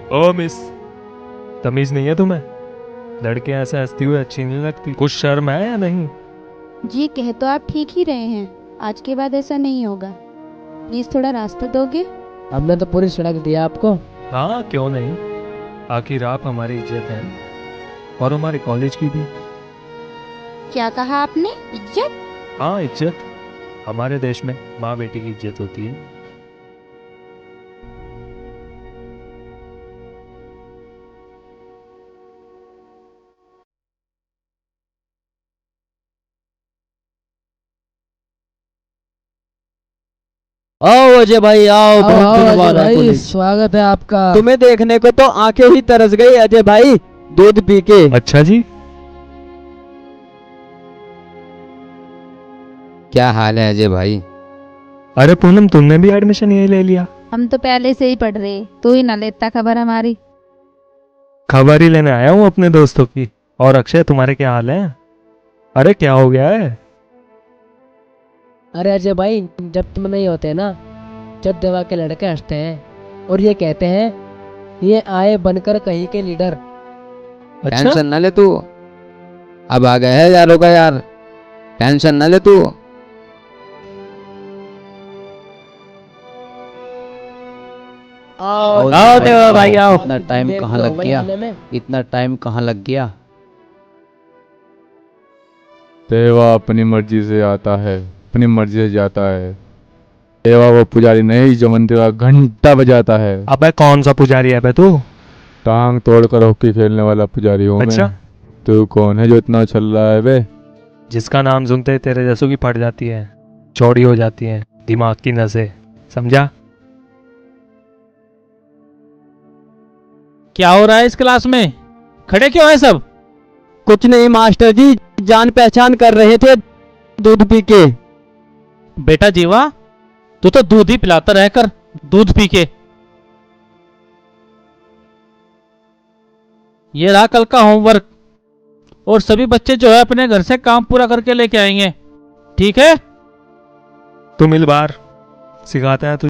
ओ मिस, तमीज नहीं है तुम्हें? लड़के ऐसे हंसती हुई अच्छी नहीं लगती। कुछ शर्म है या नहीं? जी कह तो आप ठीक ही रहे हैं, आज के बाद ऐसा नहीं होगा। प्लीज थोड़ा रास्ता दोगे? हमने तो पूरी सड़क दिया आपको। हाँ क्यों नहीं, आखिर आप हमारी इज्जत है और हमारे कॉलेज की भी। क्या कहा आपने? इज्जत? हाँ इज्जत, हमारे देश में माँ बेटी की इज्जत होती है। आओ अजय भाई आओ, बहुत दिन बाद आए कॉलेज। स्वागत है आपका। तुम्हें देखने को तो आंखें ही तरस गई अजय भाई, दूध पी के। अच्छा जी, क्या हाल है अजय भाई? अरे पूनम तुमने भी एडमिशन यही ले लिया? हम तो पहले से ही पढ़ रहे, तू ही ना लेता खबर हमारी। खबर ही लेने आया हूँ अपने दोस्तों की। और अक्षय तुम्हारे क्या हाल है? अरे क्या हो गया है? अरे अजय भाई, जब तुम नहीं होते ना, जब देवा के लड़के हंसते हैं और ये कहते हैं ये आए बनकर कहीं के लीडर। टेंशन ना ले तू, अब आ गया है यारों का यार, टेंशन ना ले तू। आओ देवा भाई आओ। इतना टाइम कहाँ लग गया, इतना टाइम कहाँ लग गया? देवा अपनी मर्जी से आता है, अपनी मर्जी से जाता है। देवा वो पुजारी नहीं जो मंदिर का घंटा बजाता है। अबे कौन सा पुजारी है बे तू? टांग तोड़कर हॉकी खेलने वाला पुजारी हूँ अच्छा? मैं। तू कौन है जो इतना चल रहा है बे? जिसका नाम सुनते ही तेरे जैसों की फट जाती है, चौड़ी हो जाती है दिमाग की नसें, समझा? क्या हो रहा है इस क्लास में? खड़े क्यों है सब? कुछ नहीं मास्टर जी, जान पहचान कर रहे थे दूध पी के। बेटा जीवा, तू तो दूध ही पिलाता रहकर दूध पी के। ये रहा कल का होमवर्क, और सभी बच्चे जो है अपने घर से काम पूरा करके लेके आएंगे, ठीक है? तू मिल बाहर, सिखाते हैं तुझे।